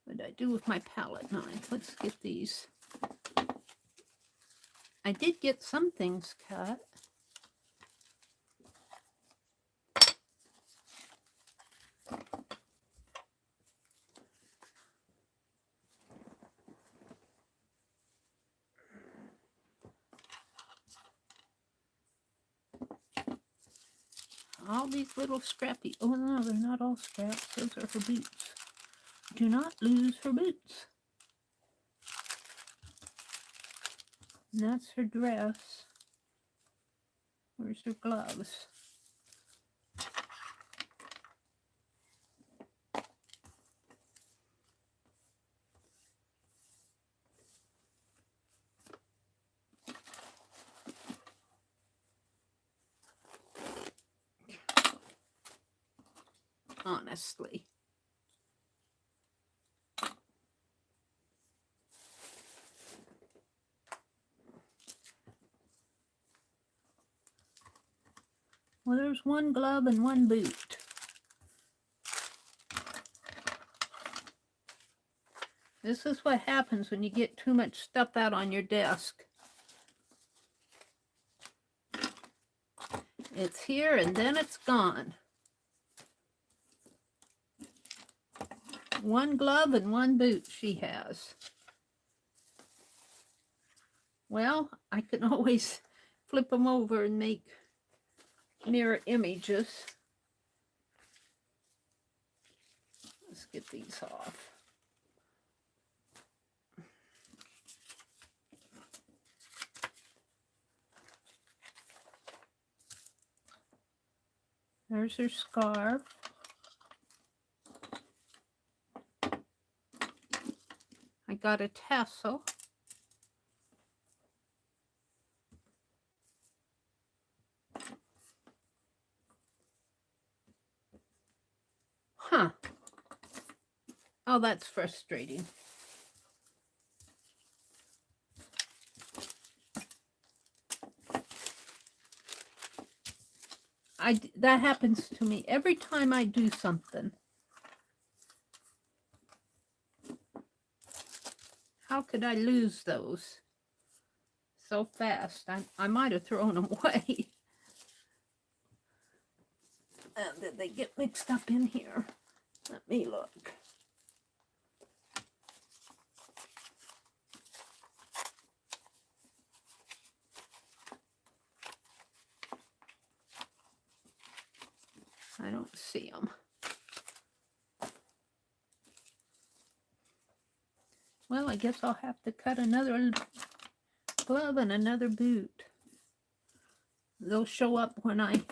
What did I do with my palette knife? Let's get these. I did get some things cut. All these little scrappy, oh no, they're not all scraps, those are her boots. Do not lose her boots. And that's her dress. Where's her gloves? Honestly. Well, there's one glove and one boot. This is what happens when you get too much stuff out on your desk. It's here and then it's gone. One glove and one boot she has. Well, I can always flip them over and make mirror images. Let's get these off. There's her scarf. I got a tassel. Huh. Oh, that's frustrating. That happens to me every time I do something. How could I lose those so fast? I might have thrown them away. Did they get mixed up in here? Let me look. I don't see them. Well, I guess I'll have to cut another glove and another boot. They'll show up when I'm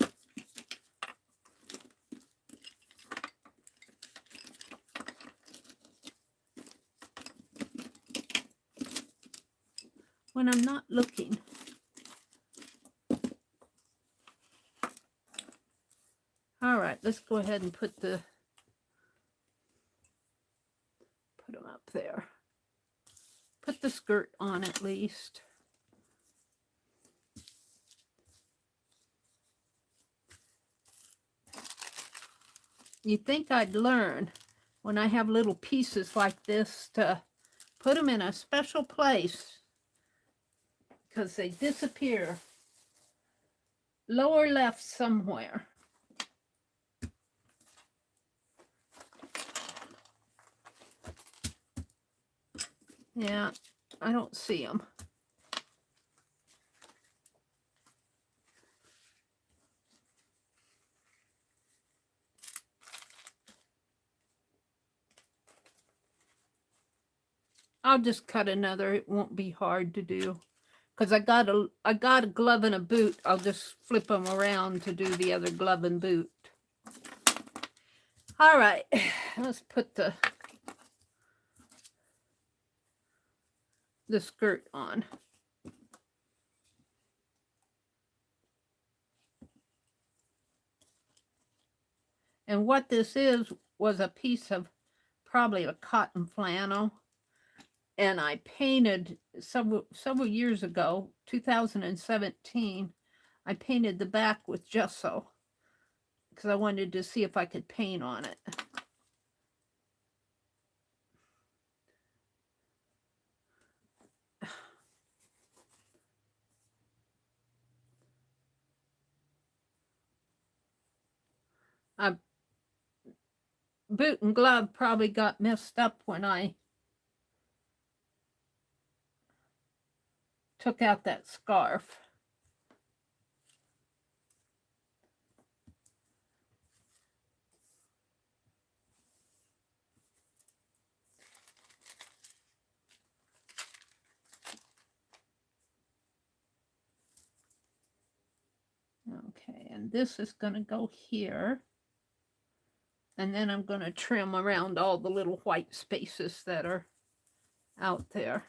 not looking. All right, let's go ahead and put them up there. Put the skirt on at least. You'd think I'd learn when I have little pieces like this to put them in a special place because they disappear. Lower left somewhere. Yeah, I don't see them. I'll just cut another. It won't be hard to do. Because I got a glove and a boot. I'll just flip them around to do the other glove and boot. All right, let's put the skirt on. And what this was a piece of probably a cotton flannel. And I painted several years ago, 2017, I painted the back with gesso because I wanted to see if I could paint on it. Boot and glove probably got messed up when I took out that scarf. Okay, and this is going to go here. And then I'm going to trim around all the little white spaces that are out there.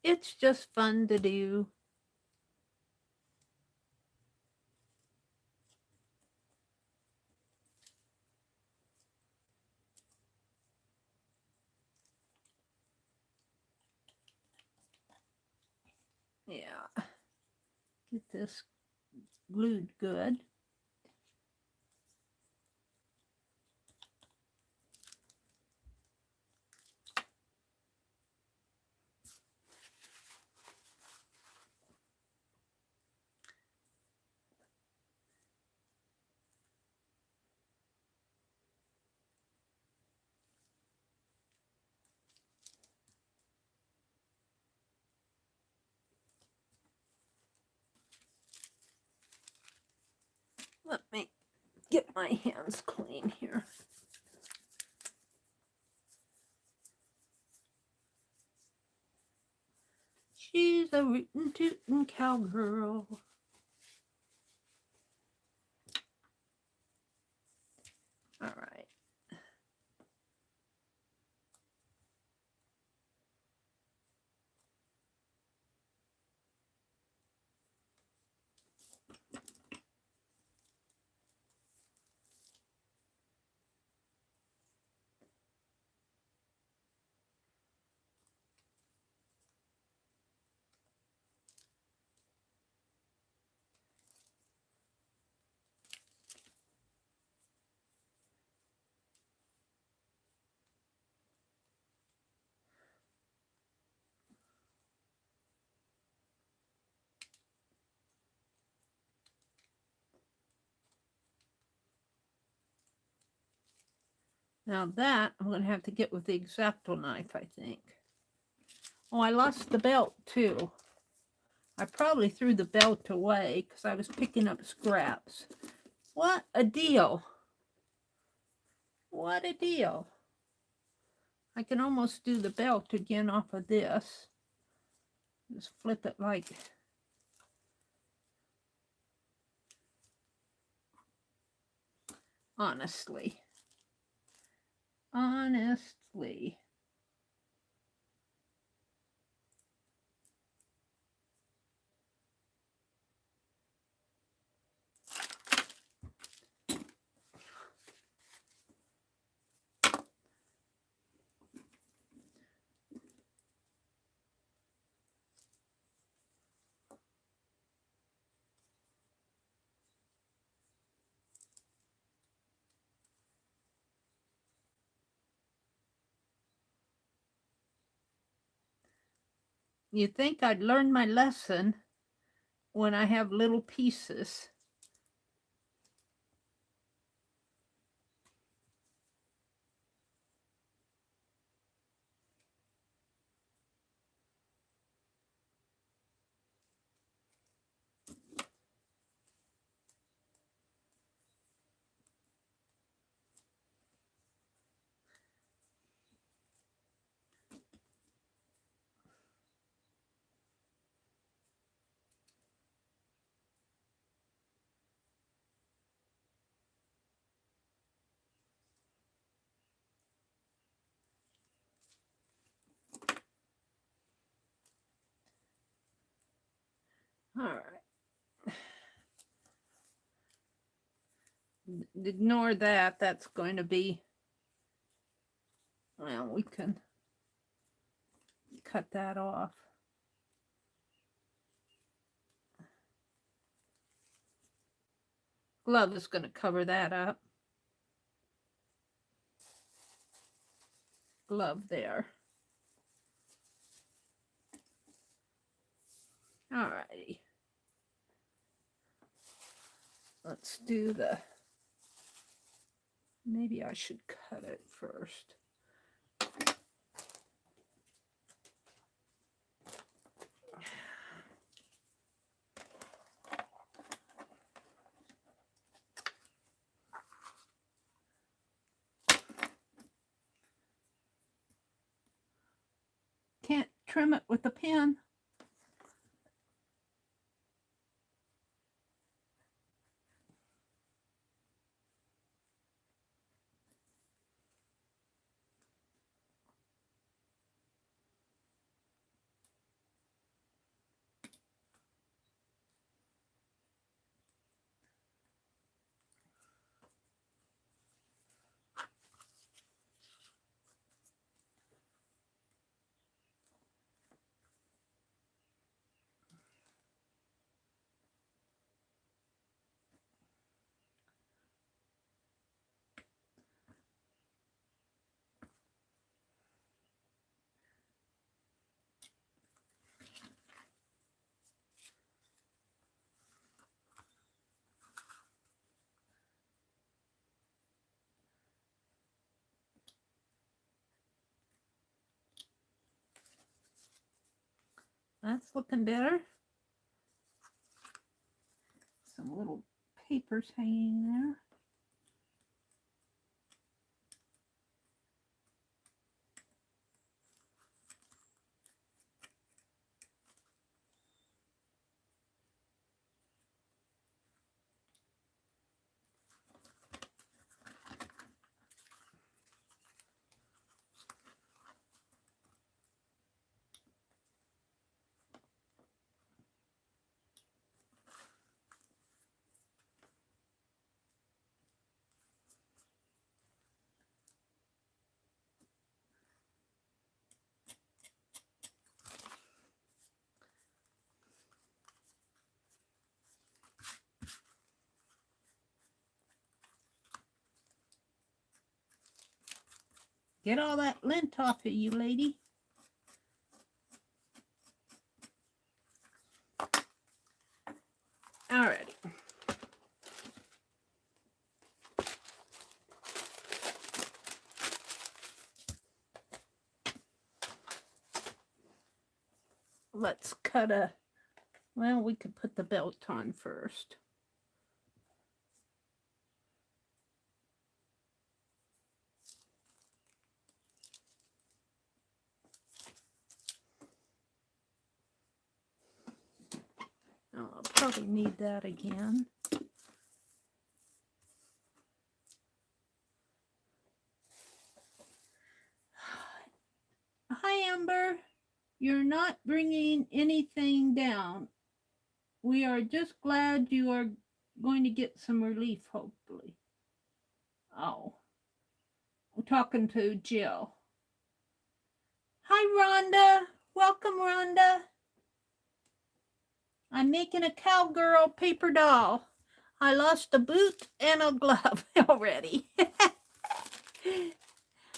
It's just fun to do. Yeah. Get this glued good. Let me get my hands clean here. She's a rootin' tootin' cowgirl. All right. Now that I'm going to have to get with the X-Acto knife, I think. Oh, I lost the belt too. I probably threw the belt away because I was picking up scraps. What a deal. What a deal. I can almost do the belt again off of this. Just flip it like... Honestly. Honestly. You'd think I'd learn my lesson when I have little pieces. All right. Ignore that. That's going to be... Well, we can cut that off. Glove is going to cover that up. Glove there. All righty. Let's do the... Maybe I should cut it first. Can't trim it with a pen. That's looking better. Some little papers hanging there. Get all that lint off of you, lady. Alrighty. Let's cut a, well, we could put the belt on first. Oh, I'll probably need that again. Hi, Amber. You're not bringing anything down. We are just glad you are going to get some relief, hopefully. Oh, I'm talking to Jill. Hi, Rhonda. Welcome, Rhonda. I'm making a cowgirl paper doll. I lost a boot and a glove already.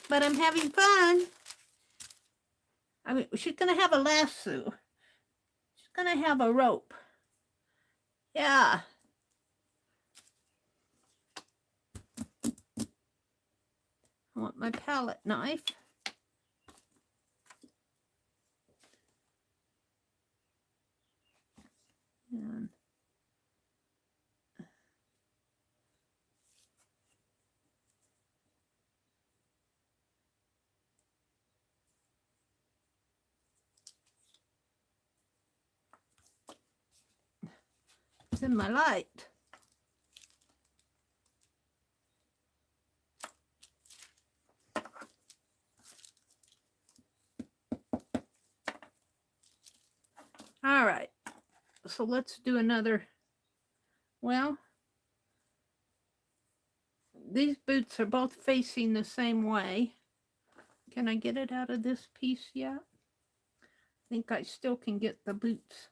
But I'm having fun. I mean, she's going to have a lasso. She's going to have a rope. Yeah. I want my palette knife. And it's in my light. All right. So let's do another. Well, these boots are both facing the same way. Can I get it out of this piece yet? I think I still can get the boots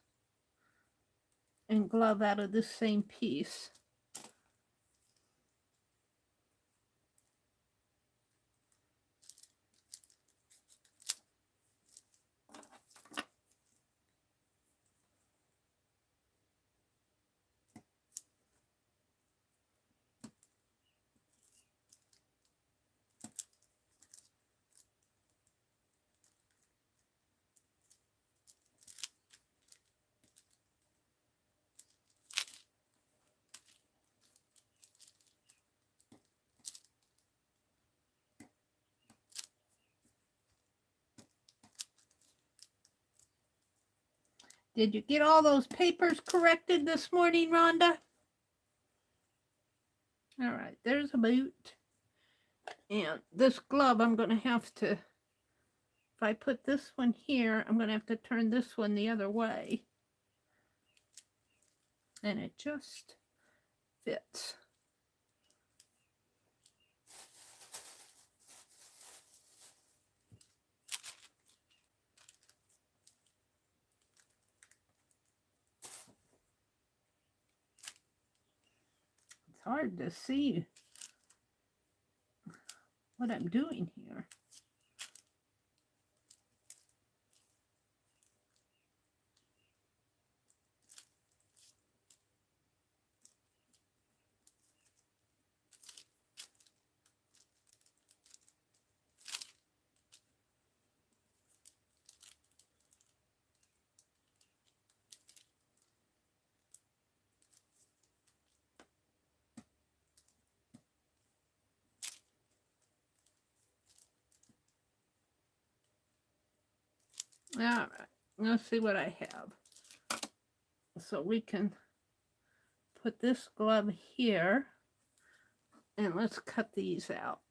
and glove out of this same piece. Did you get all those papers corrected this morning, Rhonda? All right, there's a boot. And this glove, I'm going to have to, if I put this one here, I'm going to have to turn this one the other way. And it just fits. It's hard to see what I'm doing here. All right, let's see what I have. So we can put this glove here, and let's cut these out.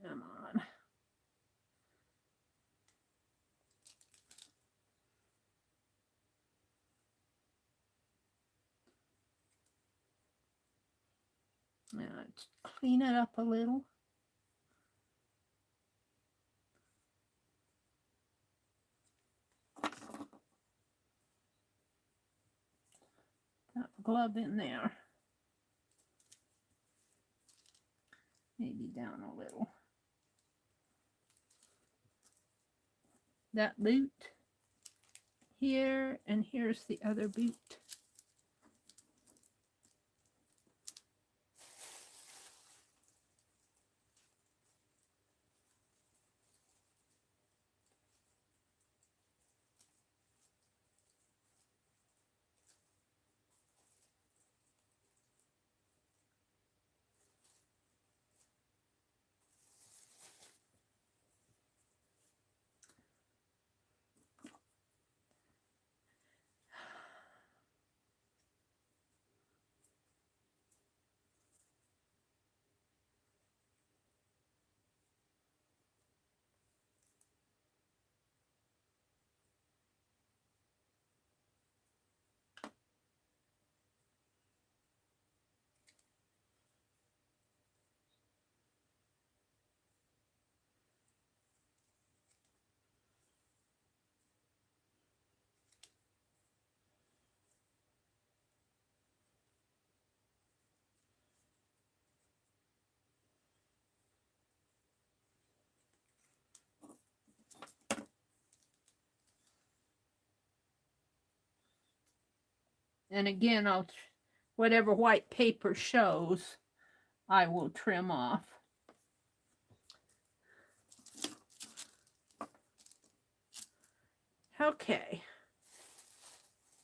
Come on. Now let's clean it up a little. That glove in there. Maybe down a little. That boot here, and here's the other boot. And again, whatever white paper shows, I will trim off. Okay.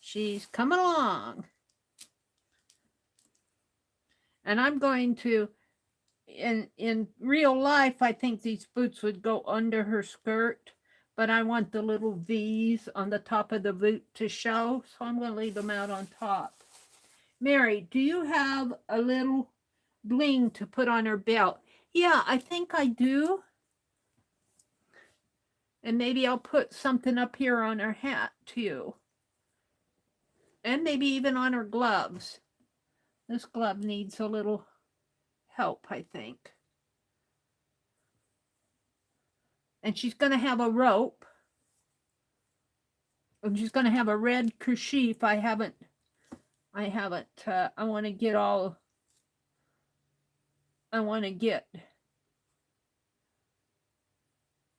She's coming along. And I'm going to, in real life, I think these boots would go under her skirt, but I want the little V's on the top of the boot to show, so I'm going to leave them out on top. Meri, do you have a little bling to put on her belt? Yeah, I think I do. And maybe I'll put something up here on her hat too. And maybe even on her gloves. This glove needs a little help, I think. And she's going to have a rope. And she's going to have a red kerchief. I want to get,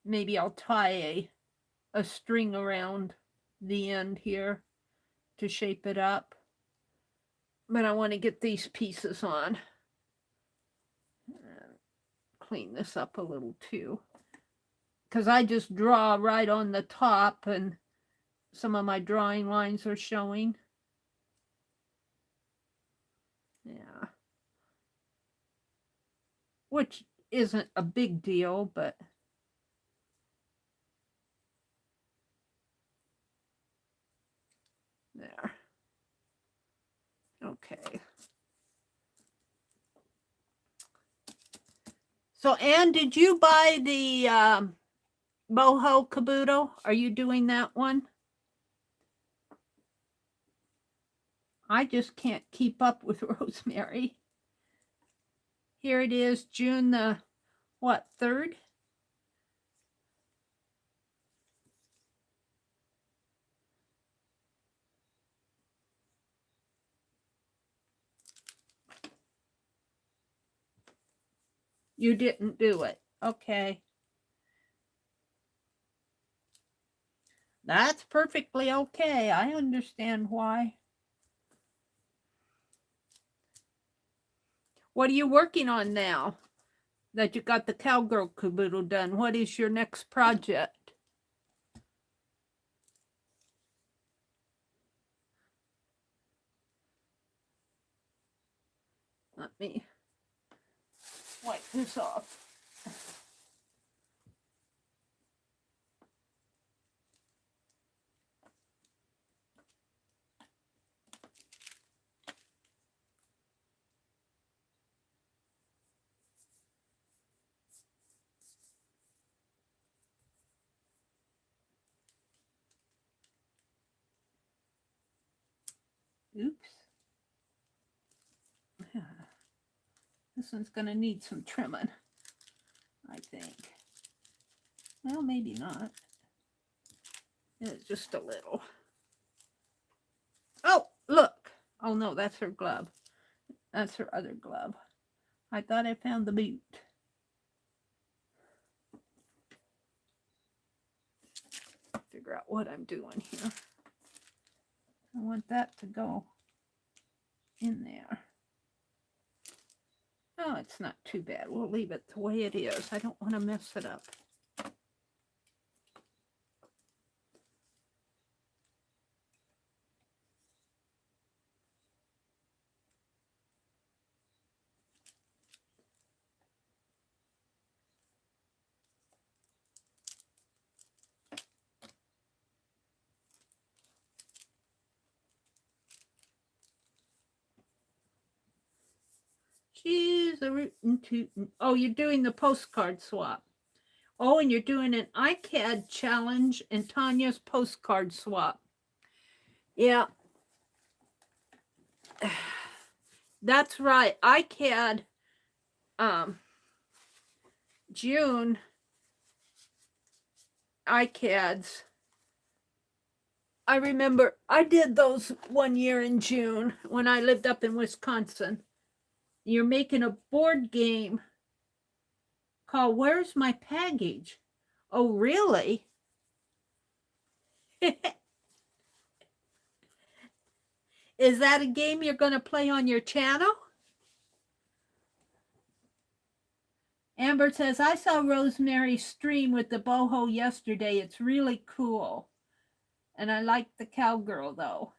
maybe I'll tie a string around the end here to shape it up. But I want to get these pieces on. clean this up a little too, because I just draw right on the top and some of my drawing lines are showing. Yeah. Which isn't a big deal, but there. Okay. So, Anne, did you buy the boho Kaboodle? Are you doing that one? I just can't keep up with Rosemary. Here it is, June the, what, 3rd? You didn't do it. Okay. That's perfectly okay. I understand why. What are you working on now that you got the Cowgirl Kaboodle done? What is your next project? Let me wipe this off. Oops. This one's going to need some trimming, I think. Well, maybe not. It's just a little. Oh, look. Oh, no, that's her glove. That's her other glove. I thought I found the boot. Figure out what I'm doing here. I want that to go in there. Oh, it's not too bad. We'll leave it the way it is. I don't want to mess it up. She's a rootin' tootin'. Oh, you're doing the postcard swap. Oh, and you're doing an iCAD challenge and Tanya's postcard swap. Yeah. That's right. iCAD, June, iCADs. I remember I did those one year in June when I lived up in Wisconsin. You're making a board game called Where's My Package? Oh, really? Is that a game you're going to play on your channel? Amber says, I saw Rosemary stream with the boho yesterday. It's really cool. And I like the cowgirl, though.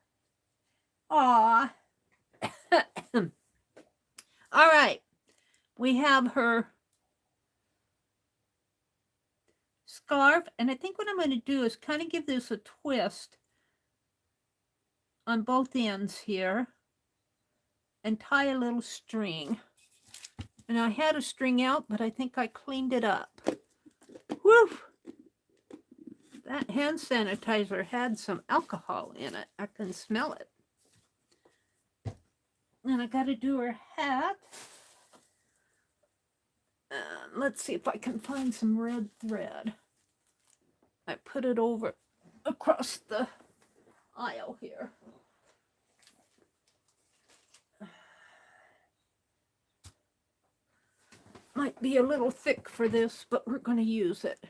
Aw. All right. We have her scarf. And I think what I'm going to do is kind of give this a twist on both ends here and tie a little string. And I had a string out, but I think I cleaned it up. Woo! That hand sanitizer had some alcohol in it. I can smell it. And I got to do her hat. Let's see if I can find some red thread. I put it over across the aisle here. Might be a little thick for this, but we're going to use it.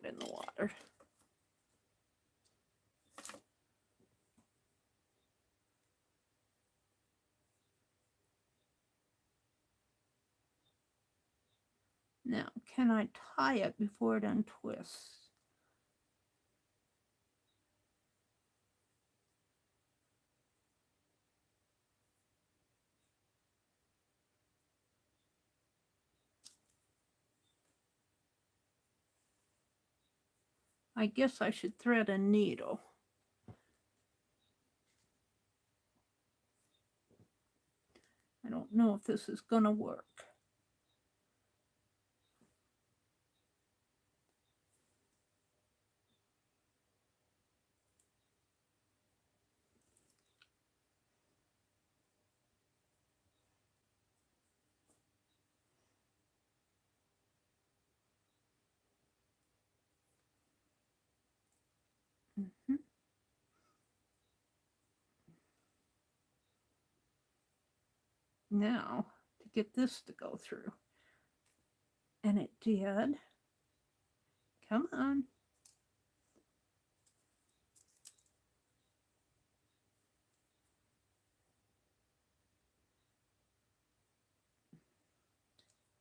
that in the water. Now, can I tie it before it untwists? I guess I should thread a needle. I don't know if this is going to work. Now, to get this to go through. And it did. Come on.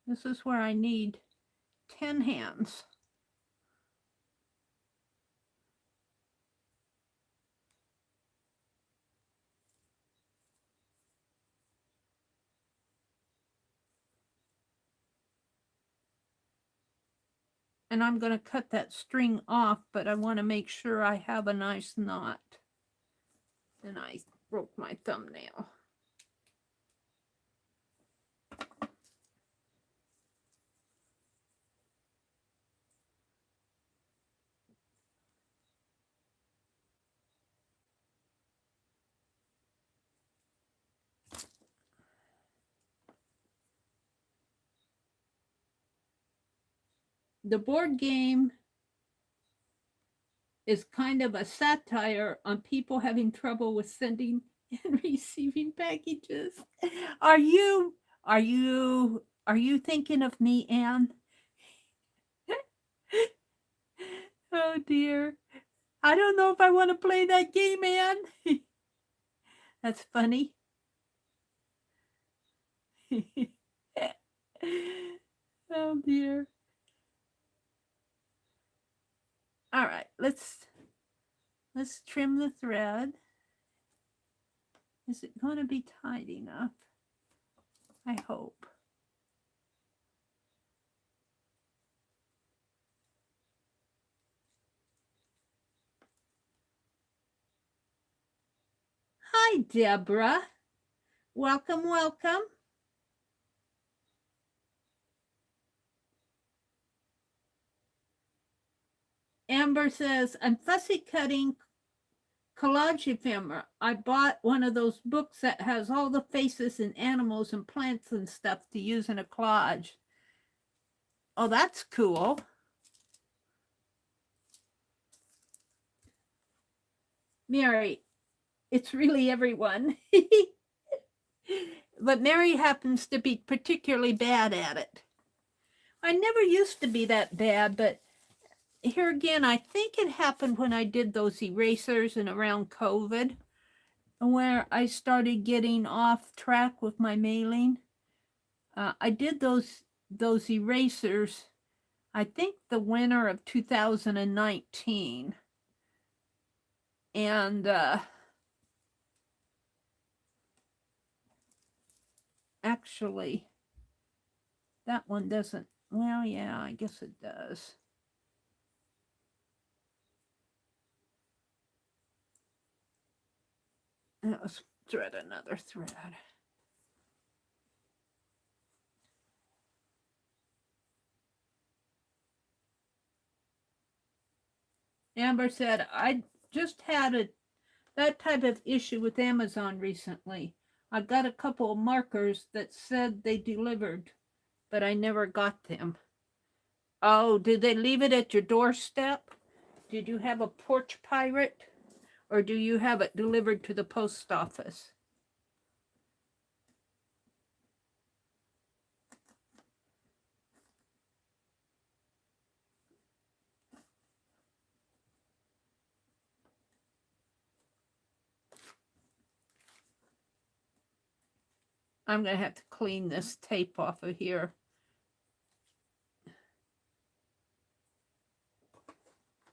This is where I need 10 hands. And I'm going to cut that string off, but I want to make sure I have a nice knot. And I broke my thumbnail. The board game is kind of a satire on people having trouble with sending and receiving packages. Are you thinking of me, Anne? Oh dear. I don't know if I want to play that game, Anne. That's funny. Oh dear. All right, let's trim the thread. Is it going to be tight enough? I hope. Hi, Deborah. Welcome, welcome. Amber says, I'm fussy cutting collage ephemera. I bought one of those books that has all the faces and animals and plants and stuff to use in a collage. Oh, that's cool. Meri, it's really everyone. But Meri happens to be particularly bad at it. I never used to be that bad, but here again, I think it happened when I did those erasers and around COVID, where I started getting off track with my mailing. I did those erasers, I think the winter of 2019. And actually, that one doesn't, well, yeah, I guess it does. Let's thread another thread. Amber said, I just had that type of issue with Amazon recently. I got a couple of markers that said they delivered, but I never got them. Oh, did they leave it at your doorstep? Did you have a porch pirate? Or do you have it delivered to the post office? I'm going to have to clean this tape off of here.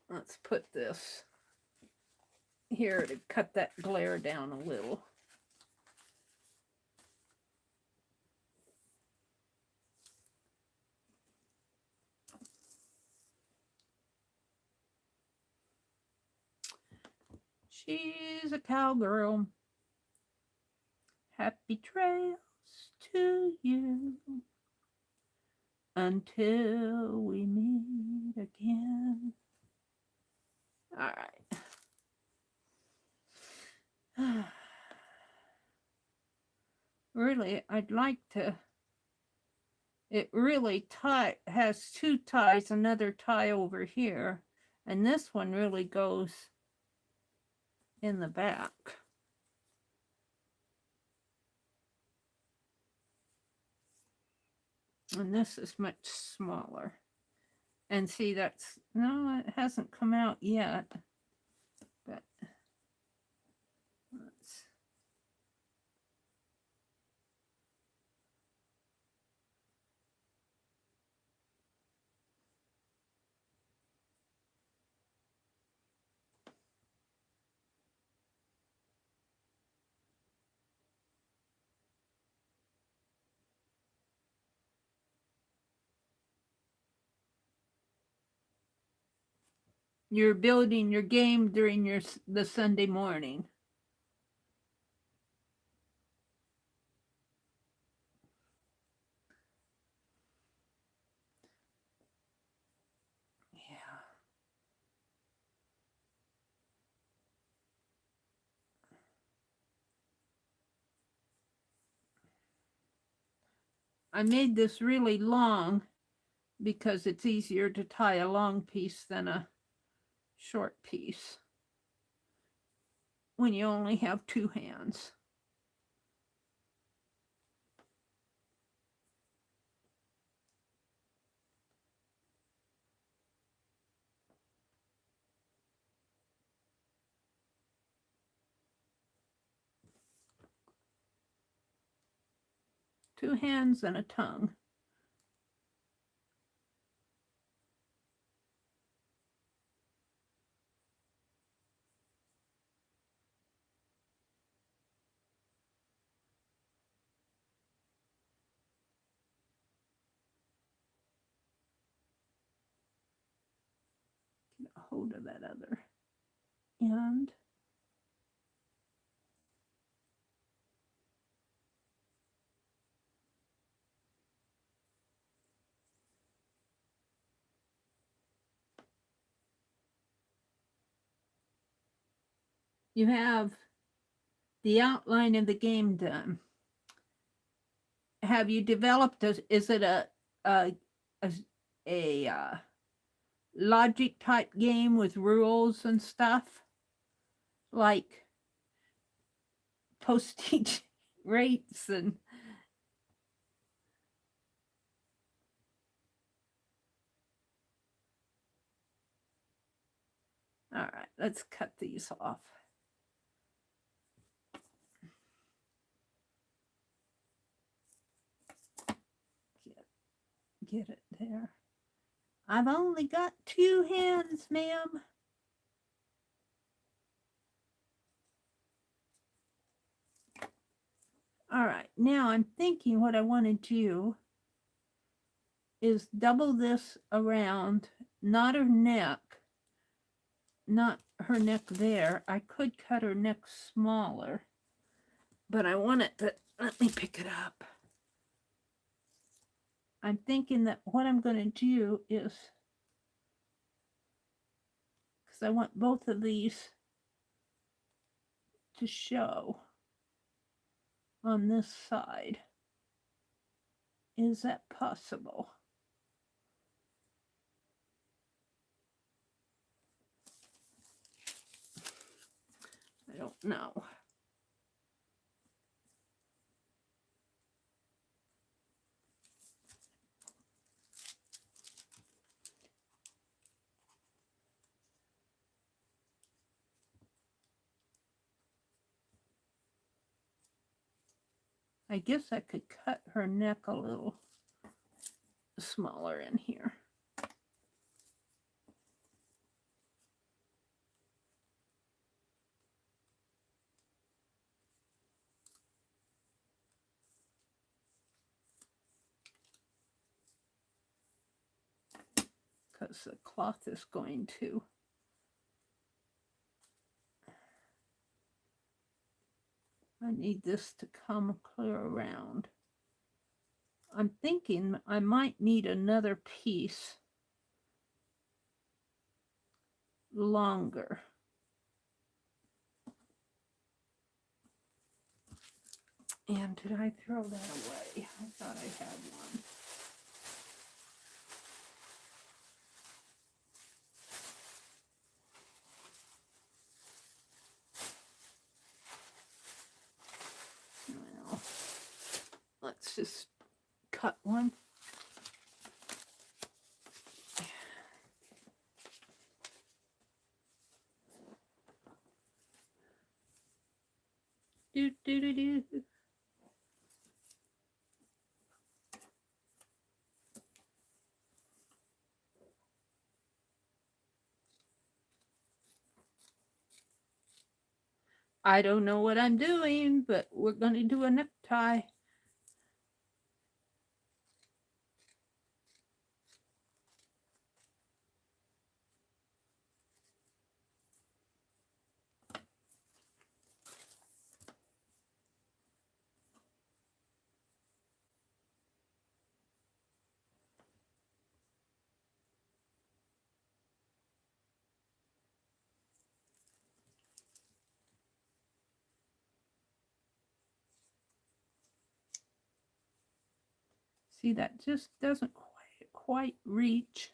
Let's put this here to cut that glare down a little. She's a cowgirl. Happy trails to you until we meet again. All right. Really, I'd like to. It really has two ties, another tie over here, and this one really goes in the back. And this is much smaller. And see, that's, no, it hasn't come out yet. But let's. You're building your game during the Sunday morning. Yeah. I made this really long because it's easier to tie a long piece than a short piece when you only have two hands. Two hands and a tongue. Get a hold of that other end. You have the outline of the game done. Have you developed is it a logic type game with rules and stuff like postage rates and all right, let's cut these off. Get it there. I've only got two hands, ma'am. All right, now I'm thinking what I want to do is double this around, not her neck, not her neck there. I could cut her neck smaller, but I want it to, let me pick it up. I'm thinking that what I'm going to do is, because I want both of these to show on this side. Is that possible? I don't know. I guess I could cut her neck a little smaller in here. Because the cloth is going to. I need this to come clear around. I'm thinking I might need another piece longer. And did I throw that away? I thought I had one. Well, let's just cut one. Do, do, do, do. I don't know what I'm doing, but we're going to do a necktie. See, that just doesn't quite reach.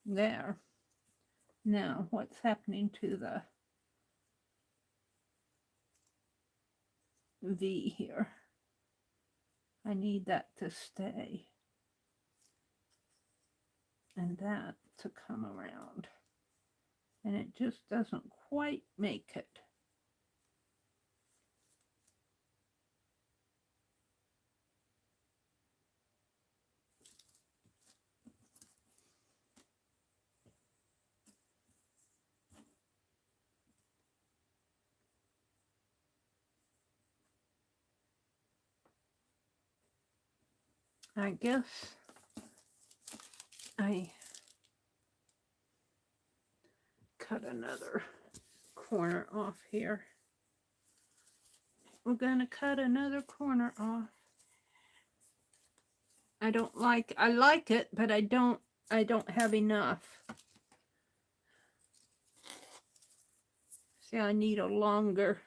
There. Now, what's happening to the V here? I need that to stay. And that to come around. And it just doesn't quite make it. I guess I cut another corner off here. We're going to cut another corner off. I like it, but I don't have enough. See, I need a longer.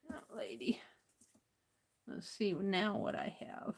That lady. Let's see now what I have.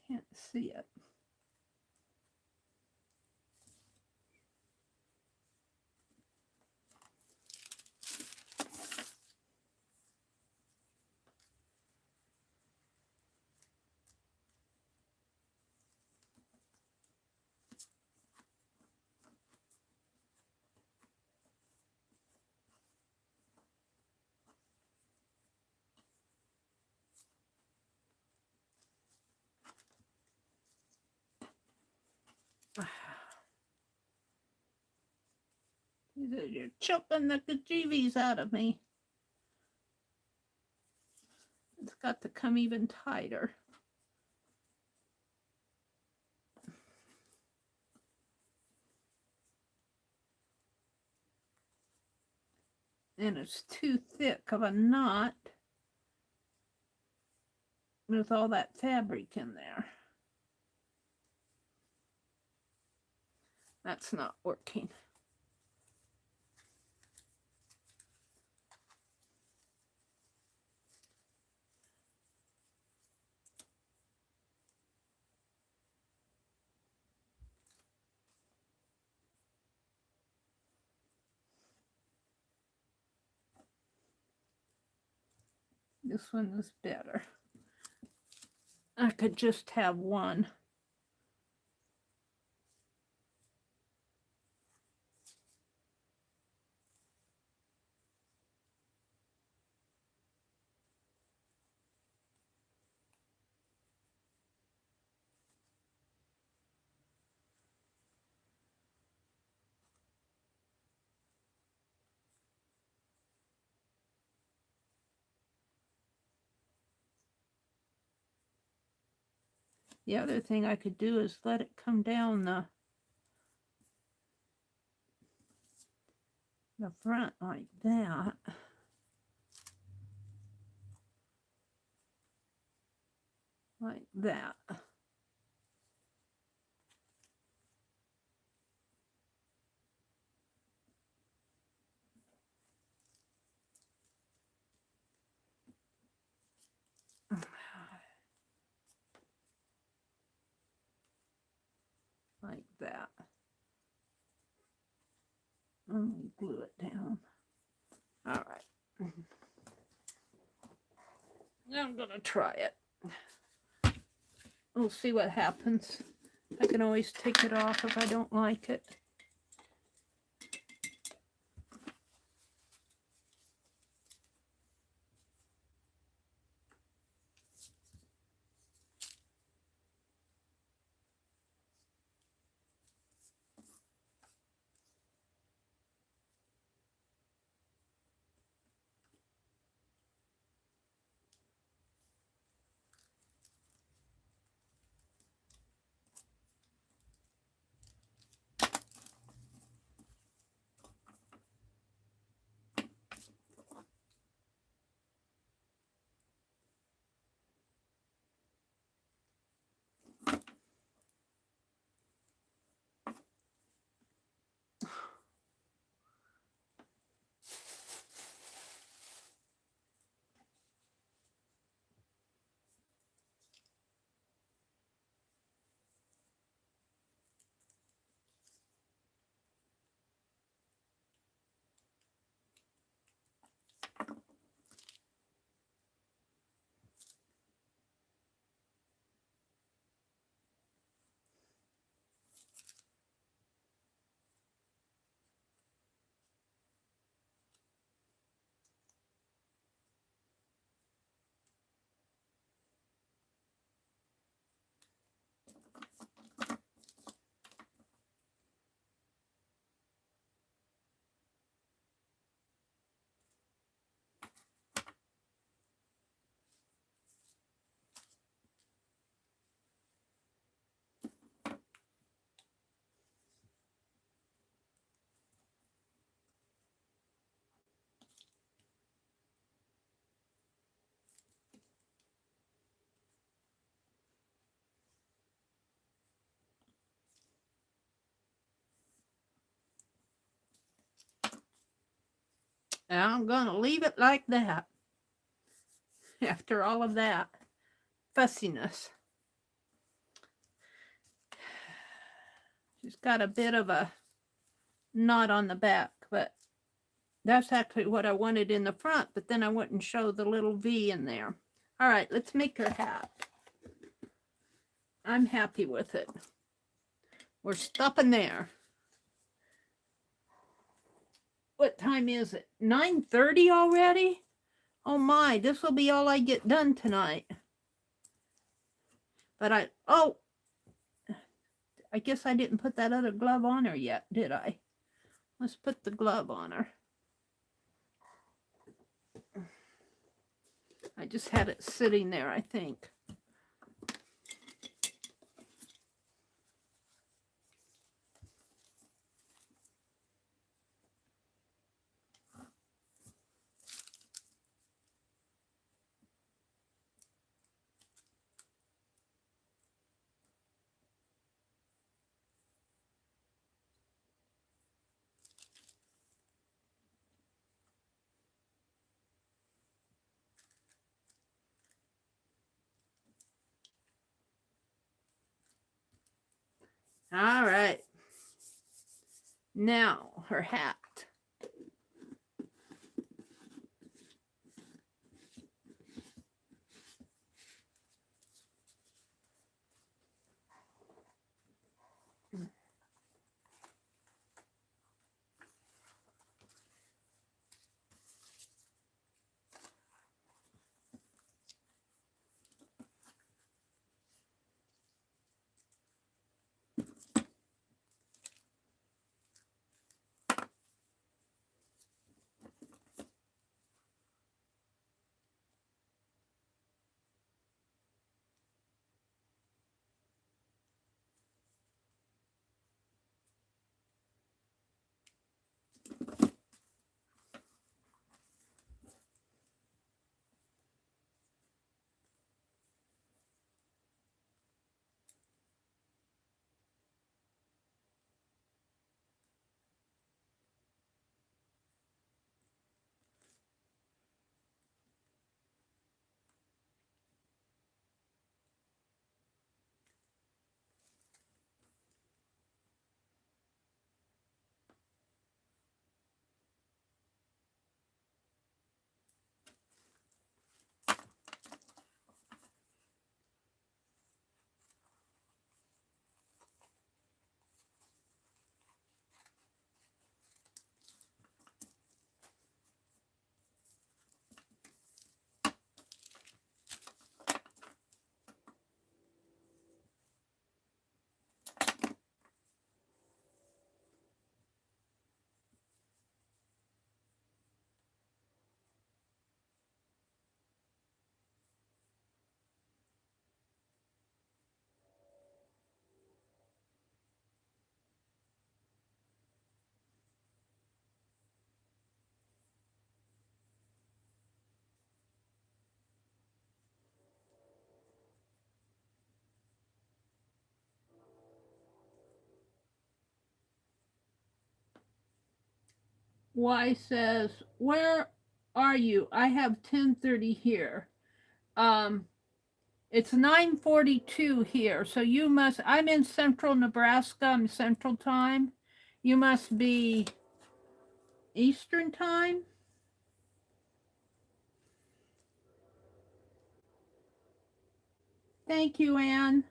Can't see it. You're choking the bejeebies out of me. It's got to come even tighter. And it's too thick of a knot with all that fabric in there. That's not working. This one is better. I could just have one. The other thing I could do is let it come down the front like that. Like that. Like that. Let me glue it down. All right. Now I'm gonna try it. We'll see what happens. I can always take it off if I don't like it. And I'm going to leave it like that after all of that fussiness. She's got a bit of a knot on the back, but that's actually what I wanted in the front, but then I wouldn't show the little V in there. All right, let's make her hat. I'm happy with it. We're stopping there. What time is it? 9:30 already? Oh my, this will be all I get done tonight. But I guess I didn't put that other glove on her yet, did I? Let's put the glove on her. I just had it sitting there, I think. All right. Now, her hat. Y says, where are you? I have 10:30 here. It's 9:42 here, so you must, I'm in central Nebraska, I'm central time. You must be Eastern time. Thank you, Anne.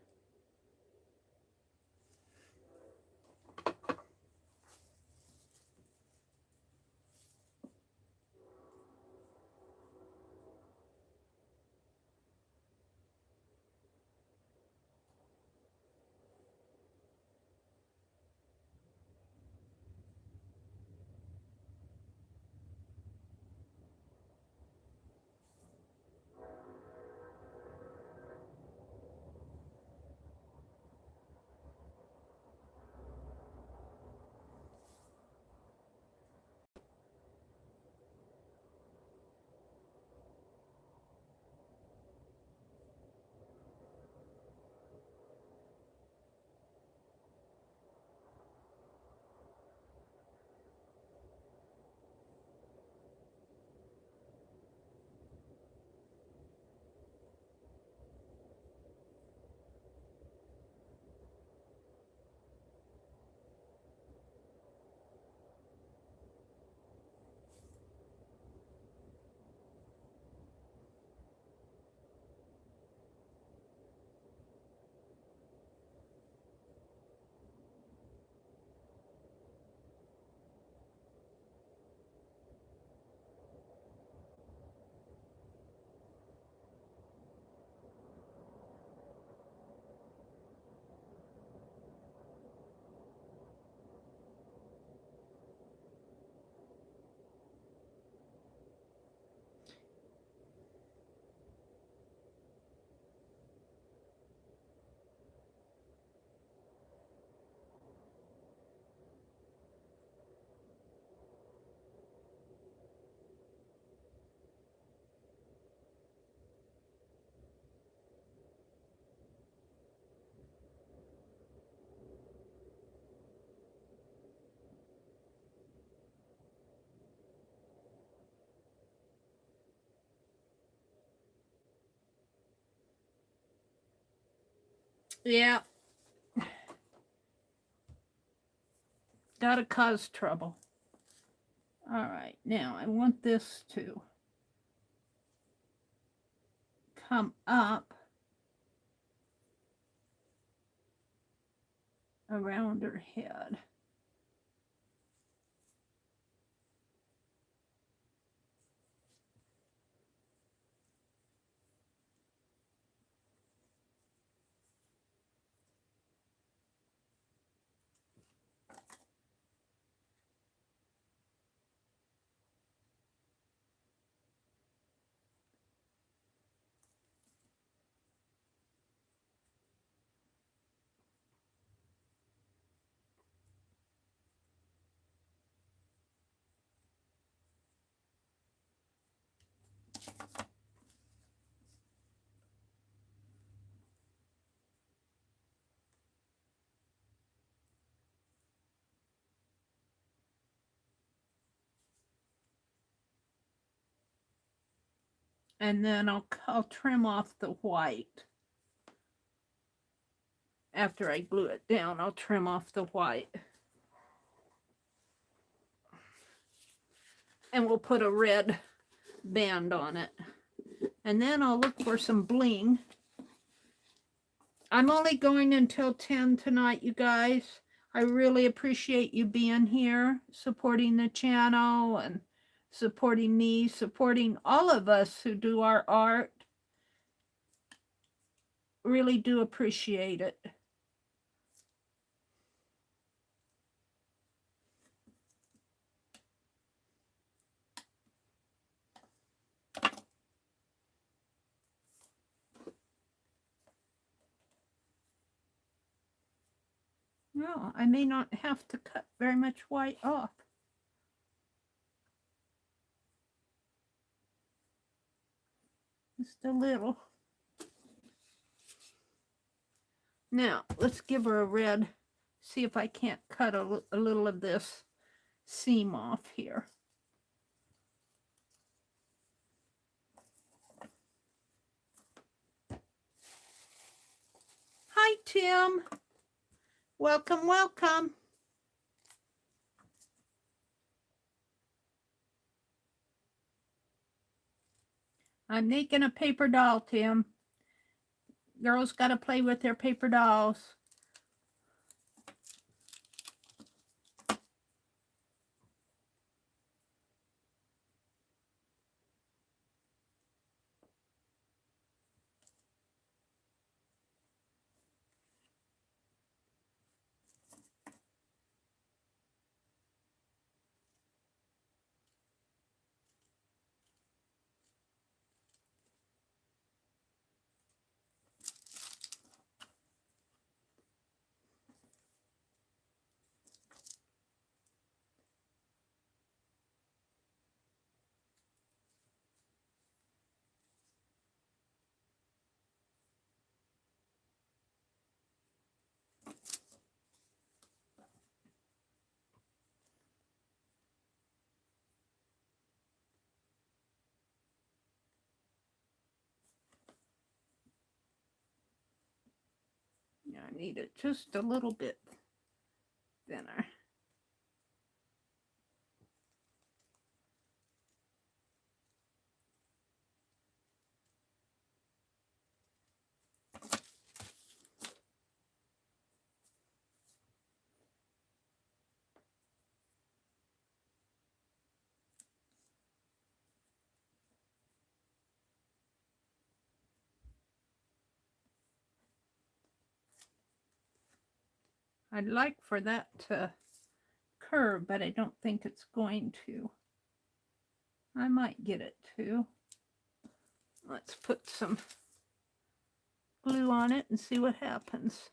Yeah. Gotta cause trouble. All right, now I want this to come up around her head. And then I'll trim off the white. After I glue it down, I'll trim off the white. And we'll put a red band on it. And then I'll look for some bling. I'm only going until 10 tonight, you guys. I really appreciate you being here, supporting the channel and supporting me, supporting all of us who do our art. Really do appreciate it. No, I may not have to cut very much white off. Just a little. Now, let's give her a red. See if I can't cut a little of this seam off here. Hi, Tim. Welcome, welcome. I'm making a paper doll, Tim. Girls got to play with their paper dolls. I need it just a little bit thinner. I'd like for that to curve, but I don't think it's going to. I might get it to. Let's put some glue on it and see what happens.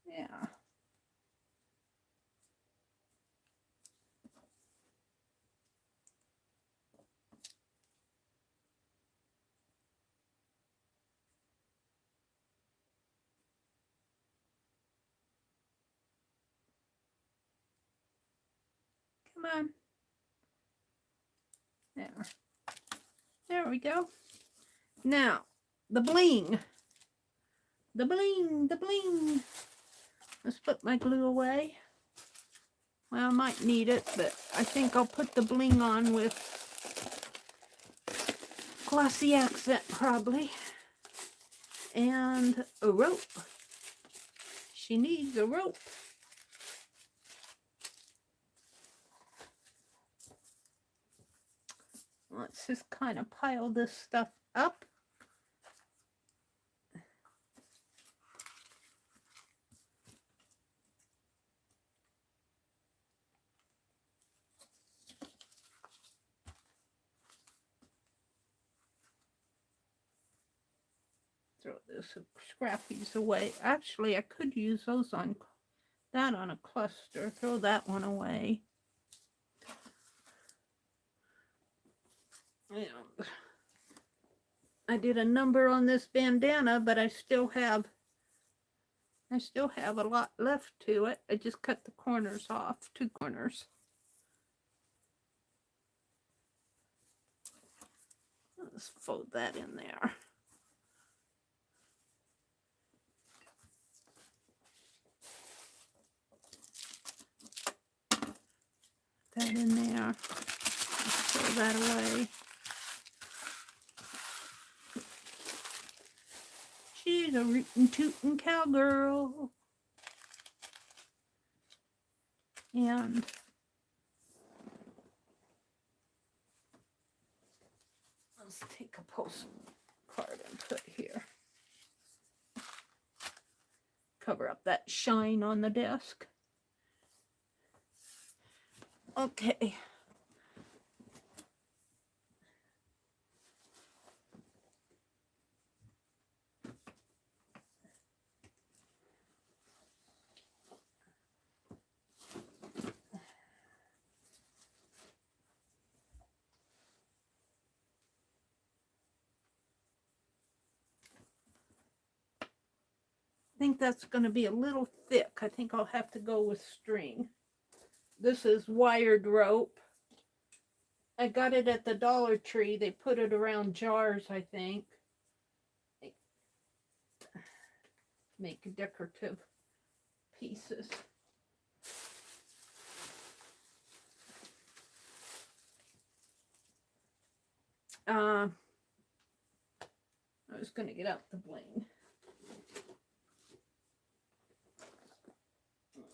Yeah. Come on. There. There we go. Now, the bling. The bling, the bling. Let's put my glue away. Well, I might need it, but I think I'll put the bling on with glossy accent probably. And a rope. She needs a rope. Let's just kind of pile this stuff up. Throw this scrappies away. Actually, I could use those on that on a cluster. Throw that one away. And I did a number on this bandana, but I still have a lot left to it. I just cut the corners off, 2 corners. Let's fold that in there. That in there. Throw that away. She's a rootin' tootin' cowgirl. And let's take a postcard and put here. Cover up that shine on the desk. Okay. I think that's going to be a little thick. I think I'll have to go with string. This is wired rope. I got it at the Dollar Tree. They put it around jars, I think. Make decorative pieces. I was going to get out the bling.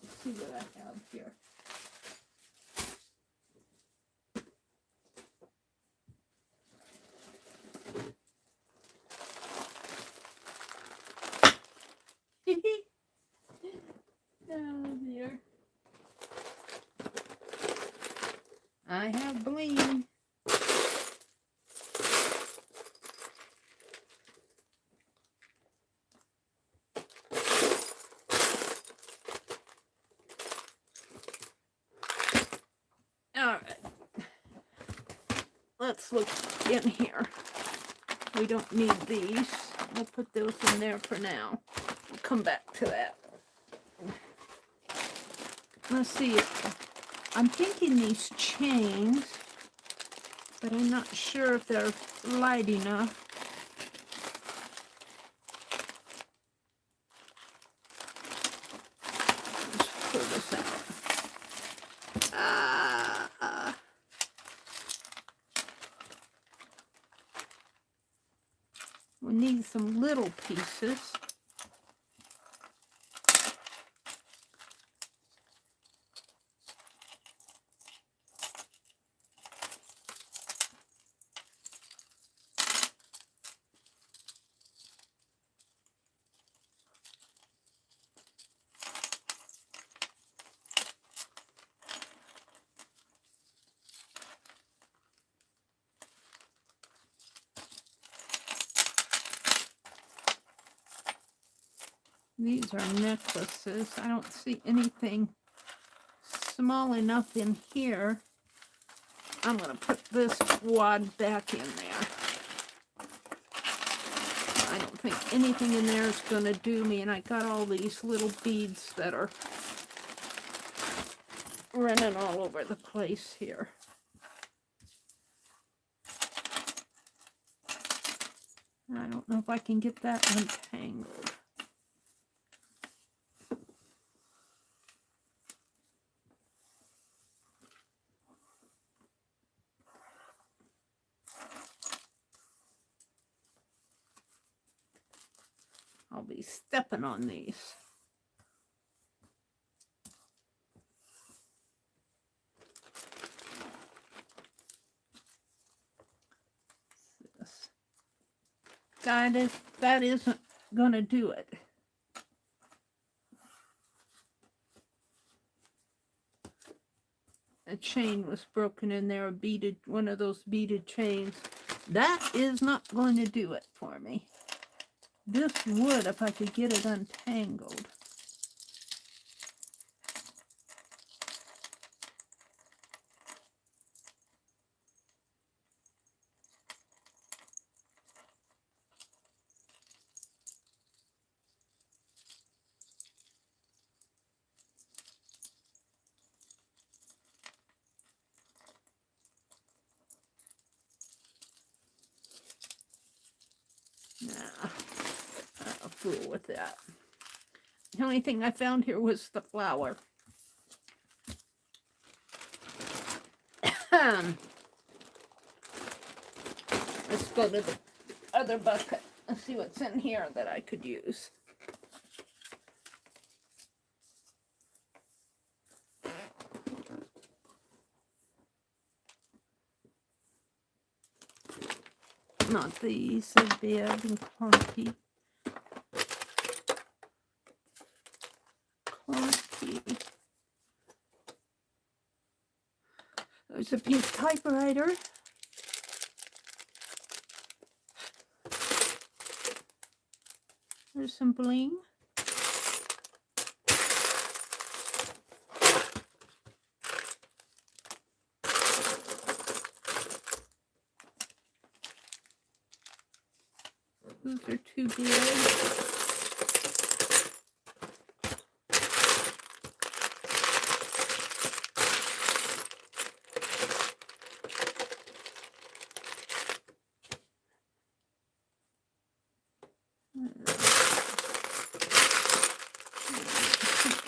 Let's see what I have here. Oh dear. I have bling. All right. Let's look in here. We don't need these. I'll put those in there for now. We'll come back to that. Let's see. I'm thinking these chains, but I'm not sure if they're light enough. Let's pull this out. We need some little pieces. These are necklaces. I don't see anything small enough in here. I'm going to put this wad back in there. I don't think anything in there is going to do me, and I got all these little beads that are running all over the place here. I don't know if I can get that untangled. I'll be stepping on these. That isn't gonna do it. A chain was broken in there, one of those beaded chains. That is not going to do it for me. This would if I could get it untangled. Nah, I'll fool with that. The only thing I found here was the flower. Let's go to the other bucket and see what's in here that I could use. Not these, they're big and clunky. There's a pink typewriter. There's some bling. Those are too big.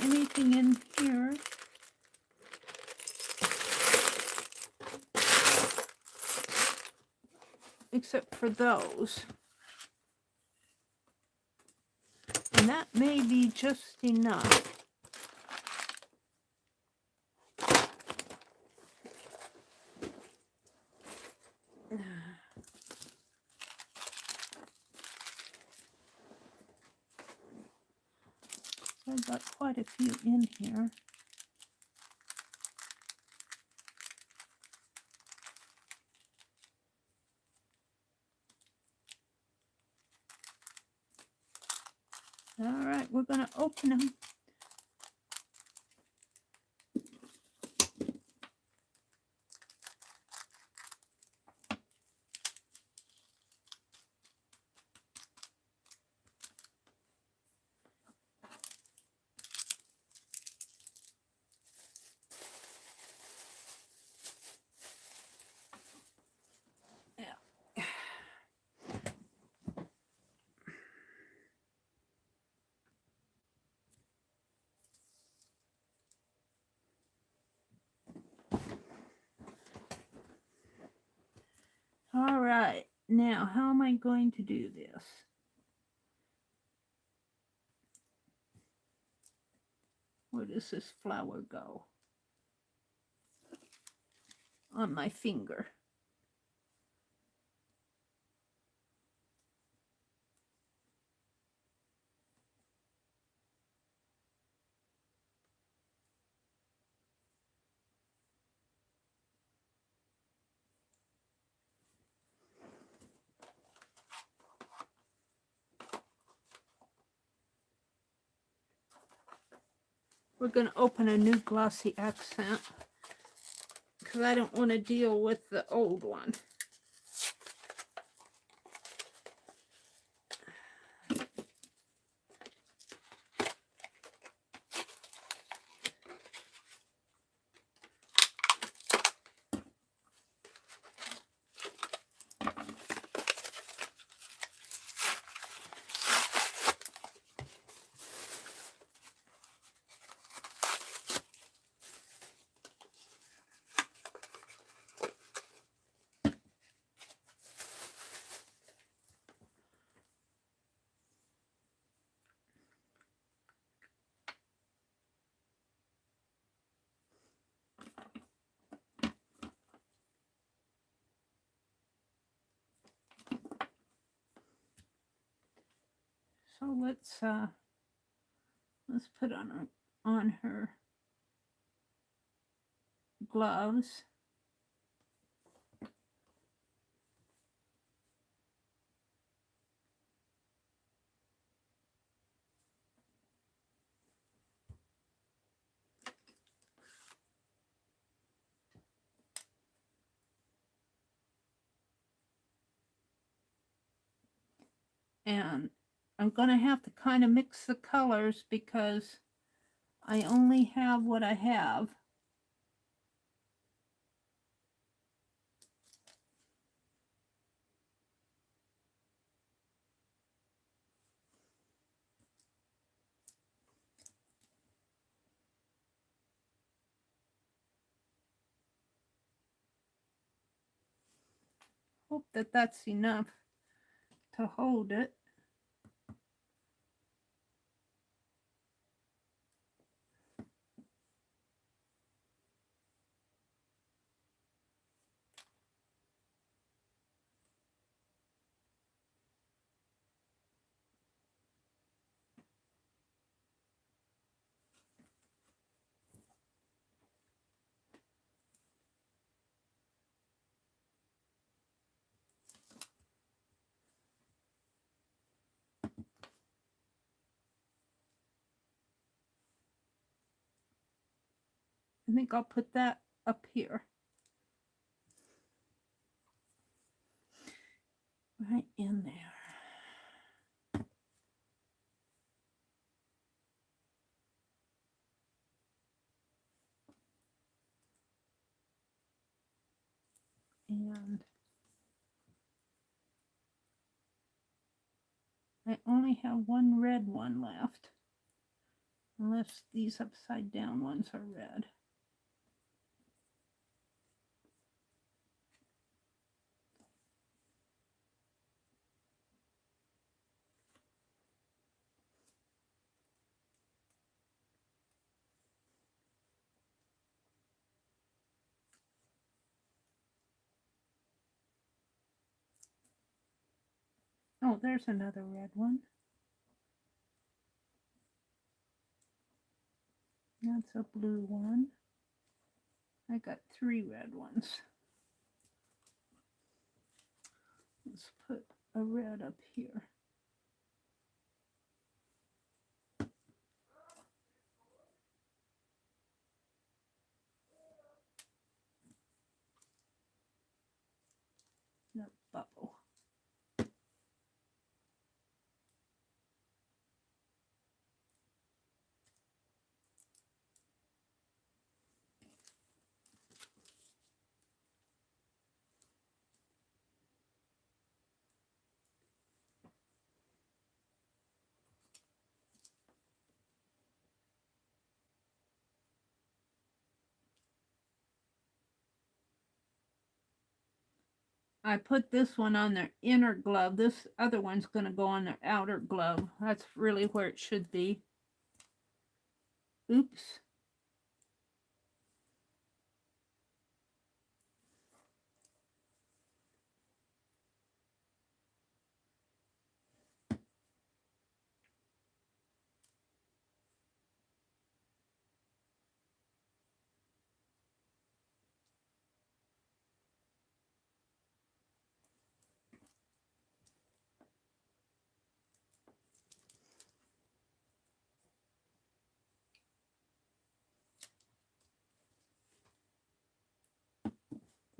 Anything in here? Except for those. And that may be just enough. I've got quite a few in here. All right, we're going to open them. All right, now how am I going to do this? Where does this flower go? On my finger. We're going to open a new glossy accent because I don't want to deal with the old one. So let's put on her gloves. And I'm going to have to kind of mix the colors because I only have what I have. Hope that that's enough to hold it. I think I'll put that up here. Right in there. And I only have one red one left. Unless these upside down ones are red. Oh, there's another red one. That's a blue one. I got 3 red ones. Let's put a red up here. The bubble. I put this one on their inner glove. This other one's going to go on their outer glove. That's really where it should be. Oops.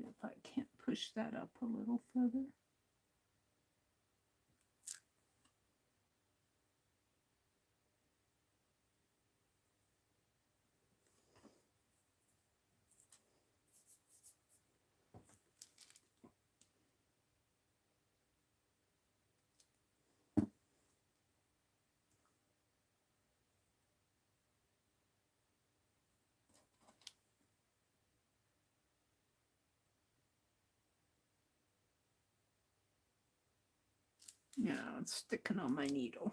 If I can't push that up a little further. Yeah, it's sticking on my needle.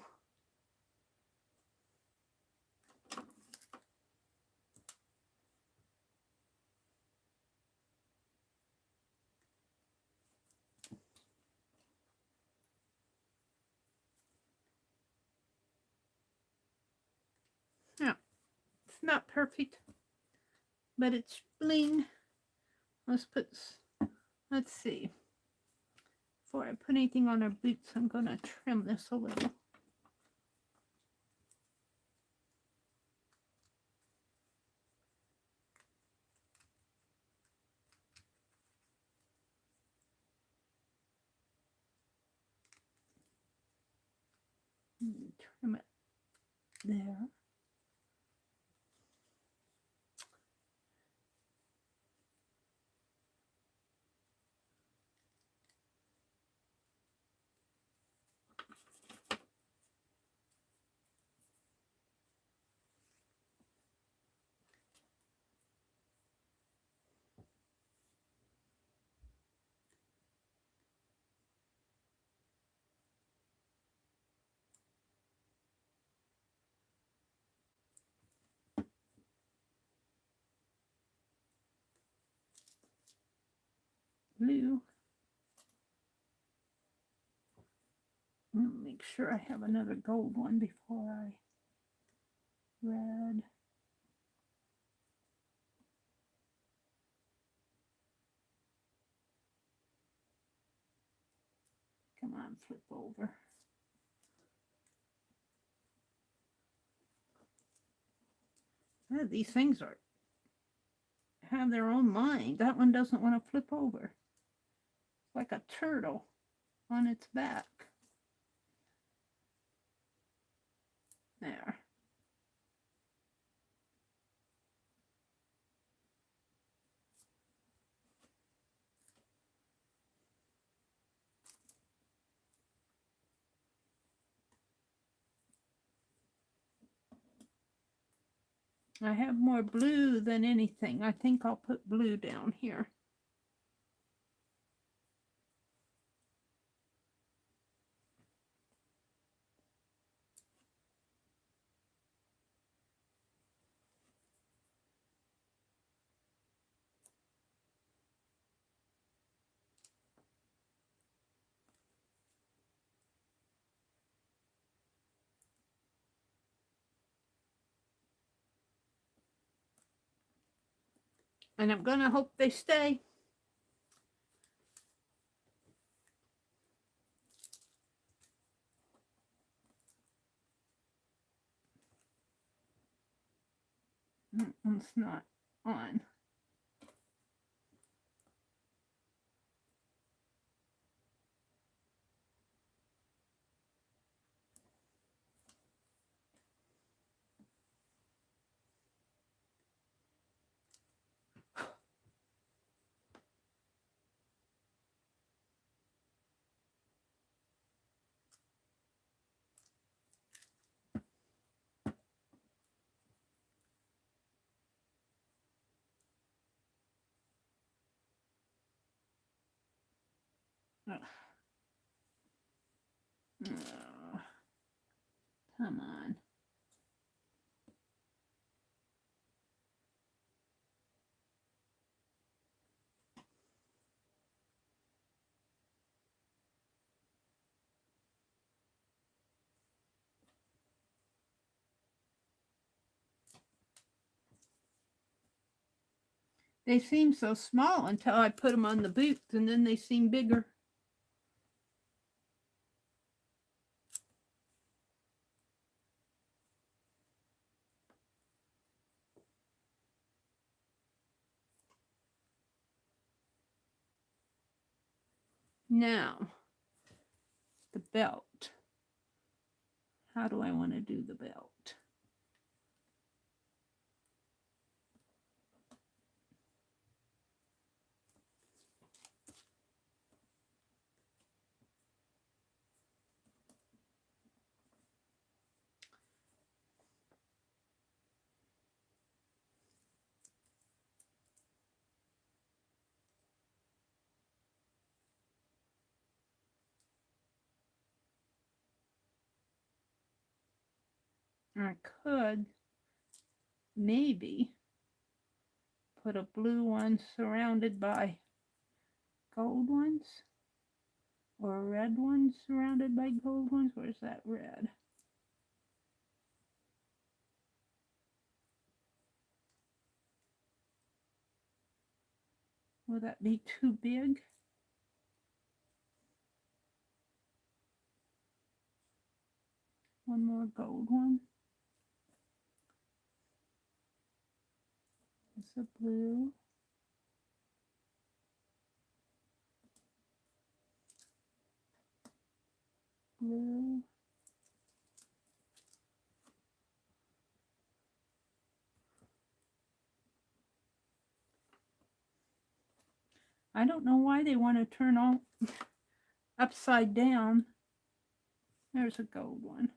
Yeah, it's not perfect, but it's bling. Let's see. Before I put anything on her boots, I'm going to trim this a little. Trim it there. Blue. I'll make sure I have another gold one before I red. Come on, flip over. Yeah, these things have their own mind. That one doesn't want to flip over. It's like a turtle on its back. There. I have more blue than anything. I think I'll put blue down here. And I'm going to hope they stay. It's not on. Oh, come on. They seem so small until I put them on the boots, and then they seem bigger. Now, the belt. How do I want to do the belt? I could maybe put a blue one surrounded by gold ones, or a red one surrounded by gold ones. Where's that red? Will that be too big? One more gold one. It's a blue. Blue. I don't know why they want to turn all upside down. There's a gold one.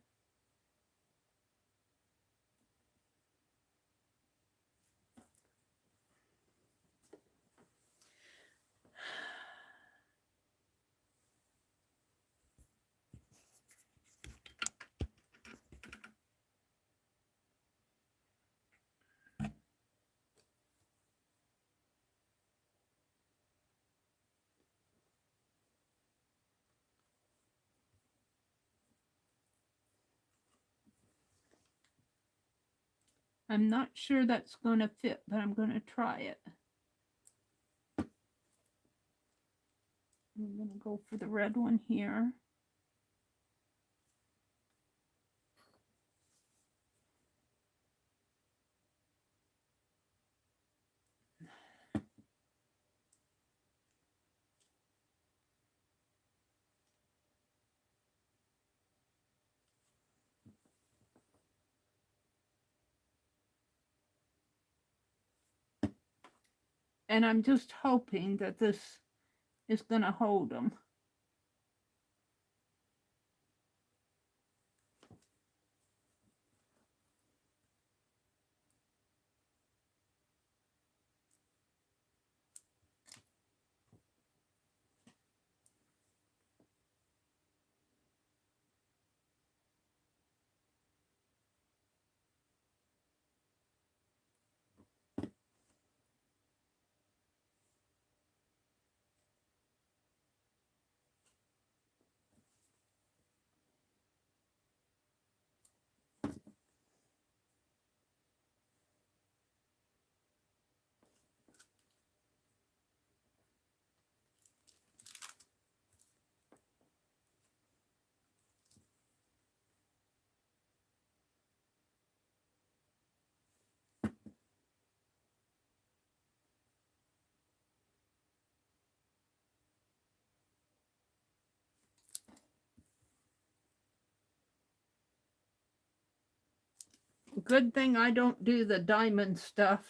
I'm not sure that's going to fit, but I'm going to try it. I'm going to go for the red one here. And I'm just hoping that this is going to hold them. Good thing I don't do the diamond stuff.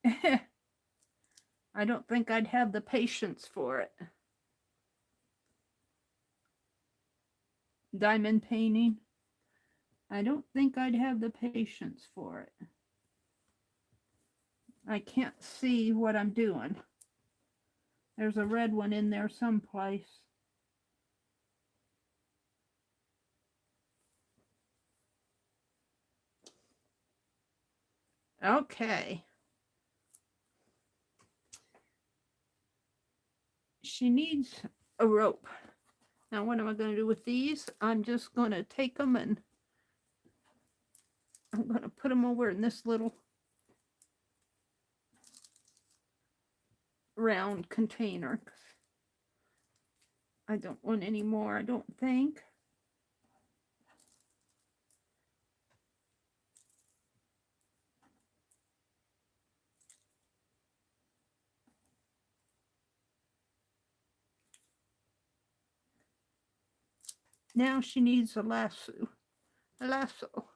I don't think I'd have the patience for it. Diamond painting. I don't think I'd have the patience for it. I can't see what I'm doing. There's a red one in there someplace. Okay. She needs a rope. Now what am I going to do with these? I'm just going to take them and I'm going to put them over in this little round container. I don't want any more, I don't think. Now she needs a lasso. A lasso.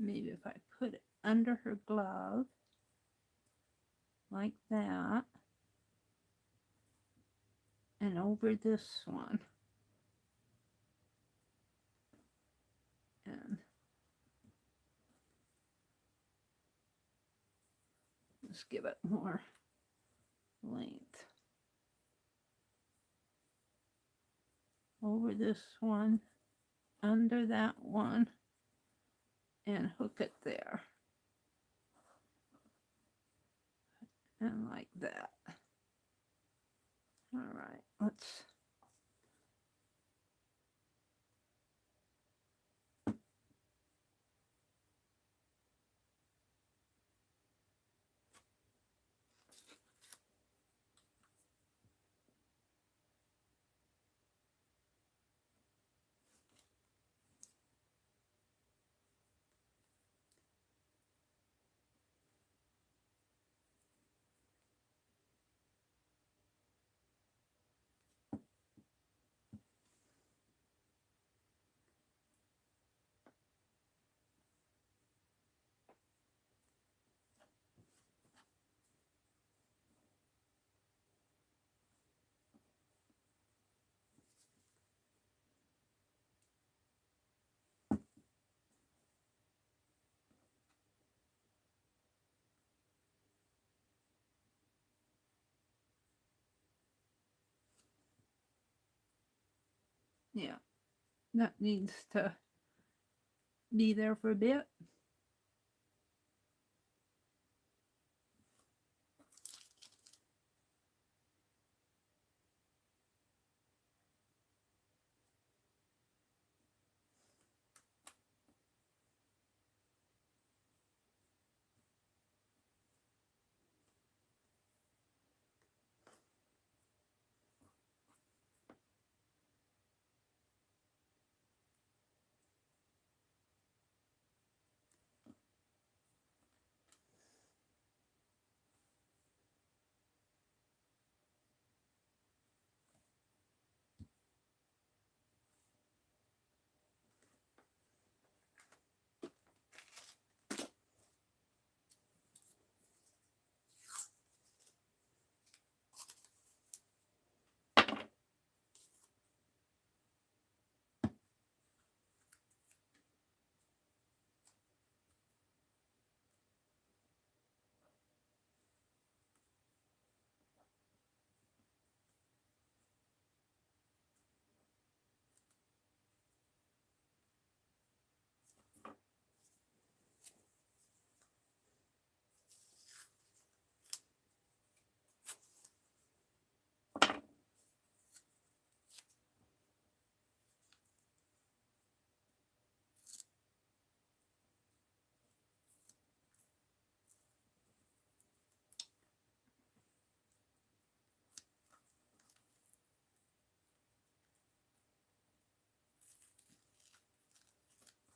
Maybe if I put it under her glove, like that, and over this one. And let's give it more length over this one, under that one, and hook it there. And like that. All right, let's yeah, that needs to be there for a bit.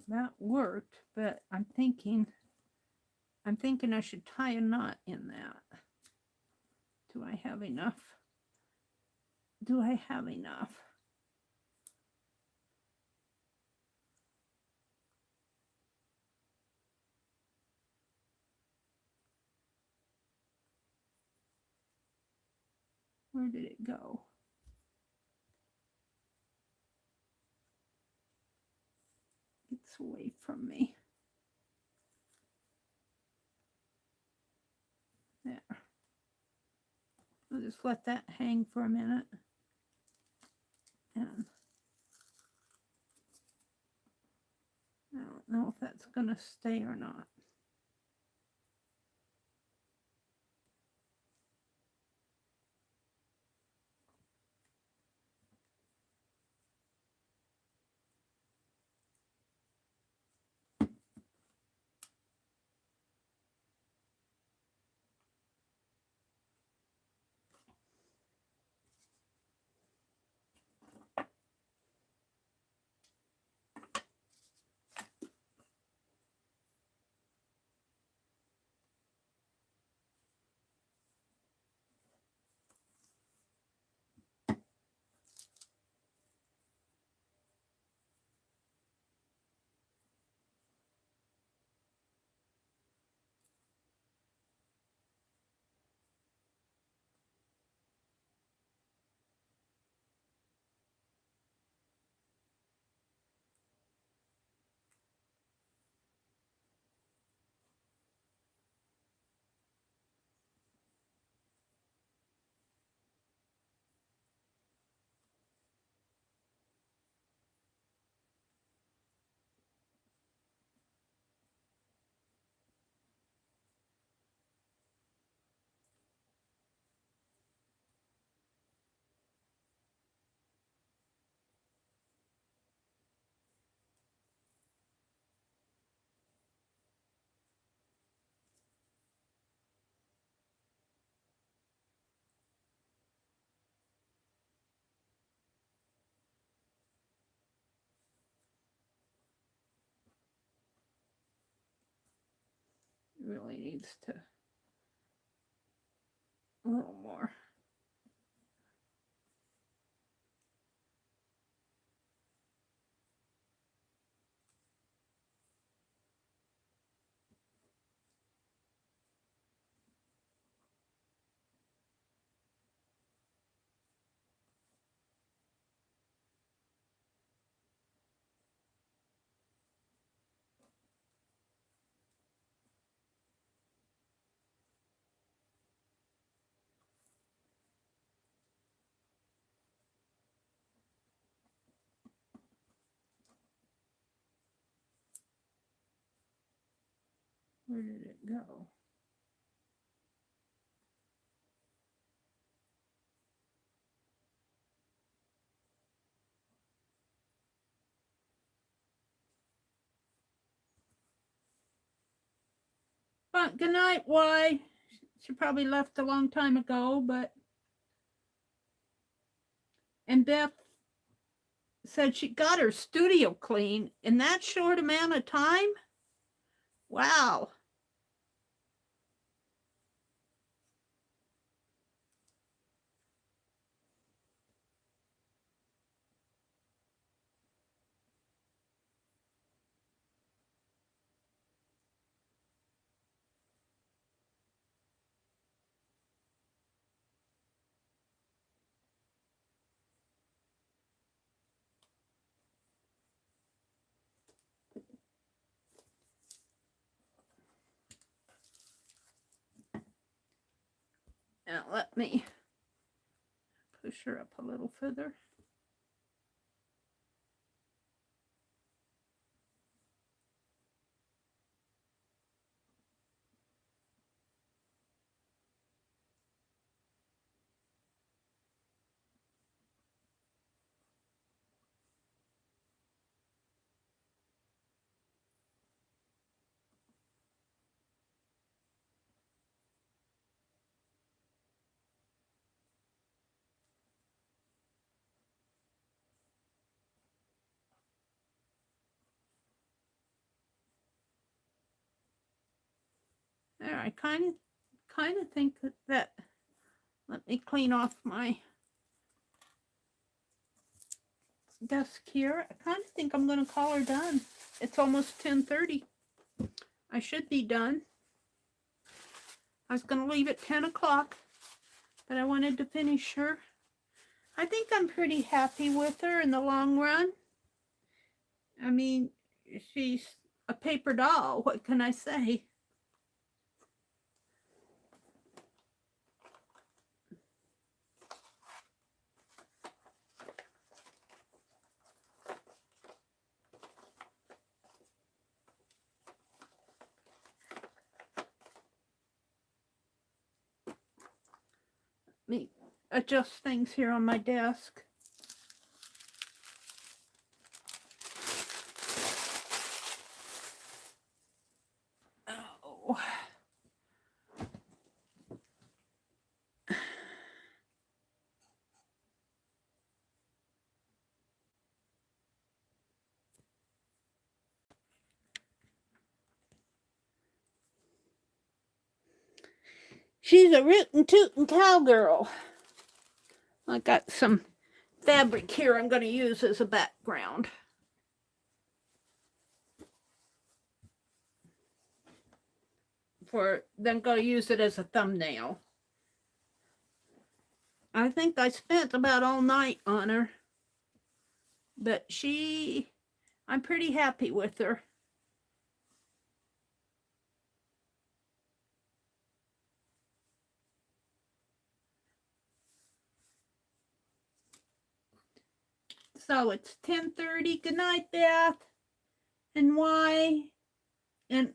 That worked, but I'm thinking I should tie a knot in that. Do I have enough? Do I have enough? Where did it go? It's away from me. There. I'll just let that hang for a minute. And I don't know if that's going to stay or not. really needs to a little more. Where did it go? But good night, why? She probably left a long time ago, but. And Beth said she got her studio clean in that short amount of time. Wow. Now let me push her up a little further. There, I kind of think that, let me clean off my desk here. I kind of think I'm going to call her done. It's almost 10:30. I should be done. I was going to leave at 10 o'clock, but I wanted to finish her. I think I'm pretty happy with her in the long run. I mean, she's a paper doll. What can I say? Let me adjust things here on my desk. Oh. She's a rootin' tootin' cowgirl. I got some fabric here I'm going to use as a background. Then going to use it as a thumbnail. I think I spent about all night on her. But I'm pretty happy with her. So it's 10:30. Good night, Beth. And why? And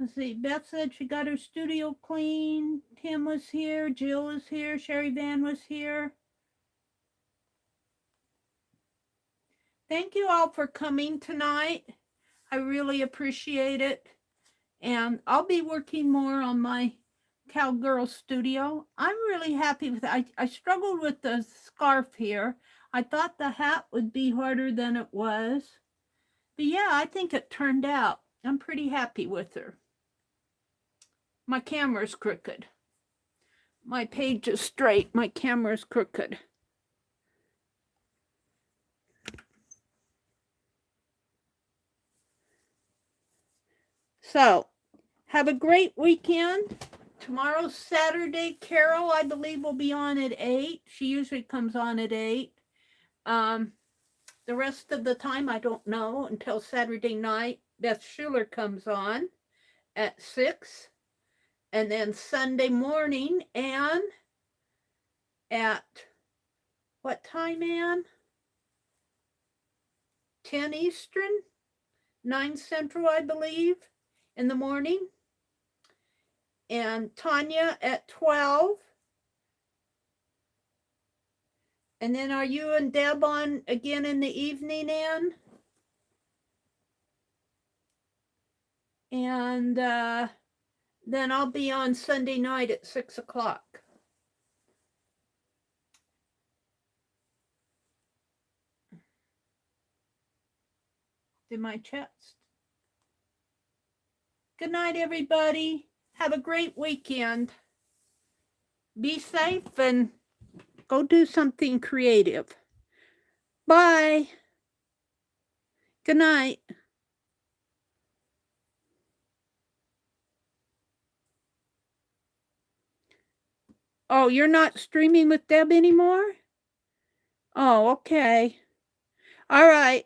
let's see. Beth said she got her studio clean. Tim was here. Jill was here. Sherry Van was here. Thank you all for coming tonight. I really appreciate it. And I'll be working more on my Cowgirl studio. I'm really happy with it. I struggled with the scarf here. I thought the hat would be harder than it was. But yeah, I think it turned out I'm pretty happy with her. My camera's crooked. My page is straight. My camera's crooked. So, have a great weekend. Tomorrow's Saturday. Carol, I believe, will be on at 8. She usually comes on at 8. The rest of the time, I don't know until Saturday night. Beth Schuler comes on at 6. And then Sunday morning, Ann, at what time, Ann? 10 Eastern, 9 Central, I believe, in the morning. And Tanya at 12. And then are you and Deb on again in the evening, Ann? And then I'll be on Sunday night at 6 o'clock. Did my chest? Good night, everybody. Have a great weekend. Be safe and go do something creative. Bye. Good night. Oh, you're not streaming with Deb anymore? Oh, okay. All right.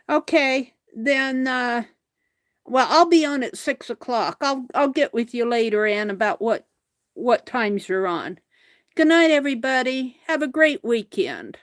Okay, then, well, I'll be on at 6 o'clock. I'll get with you later, Ann, about what times you're on. Good night, everybody. Have a great weekend.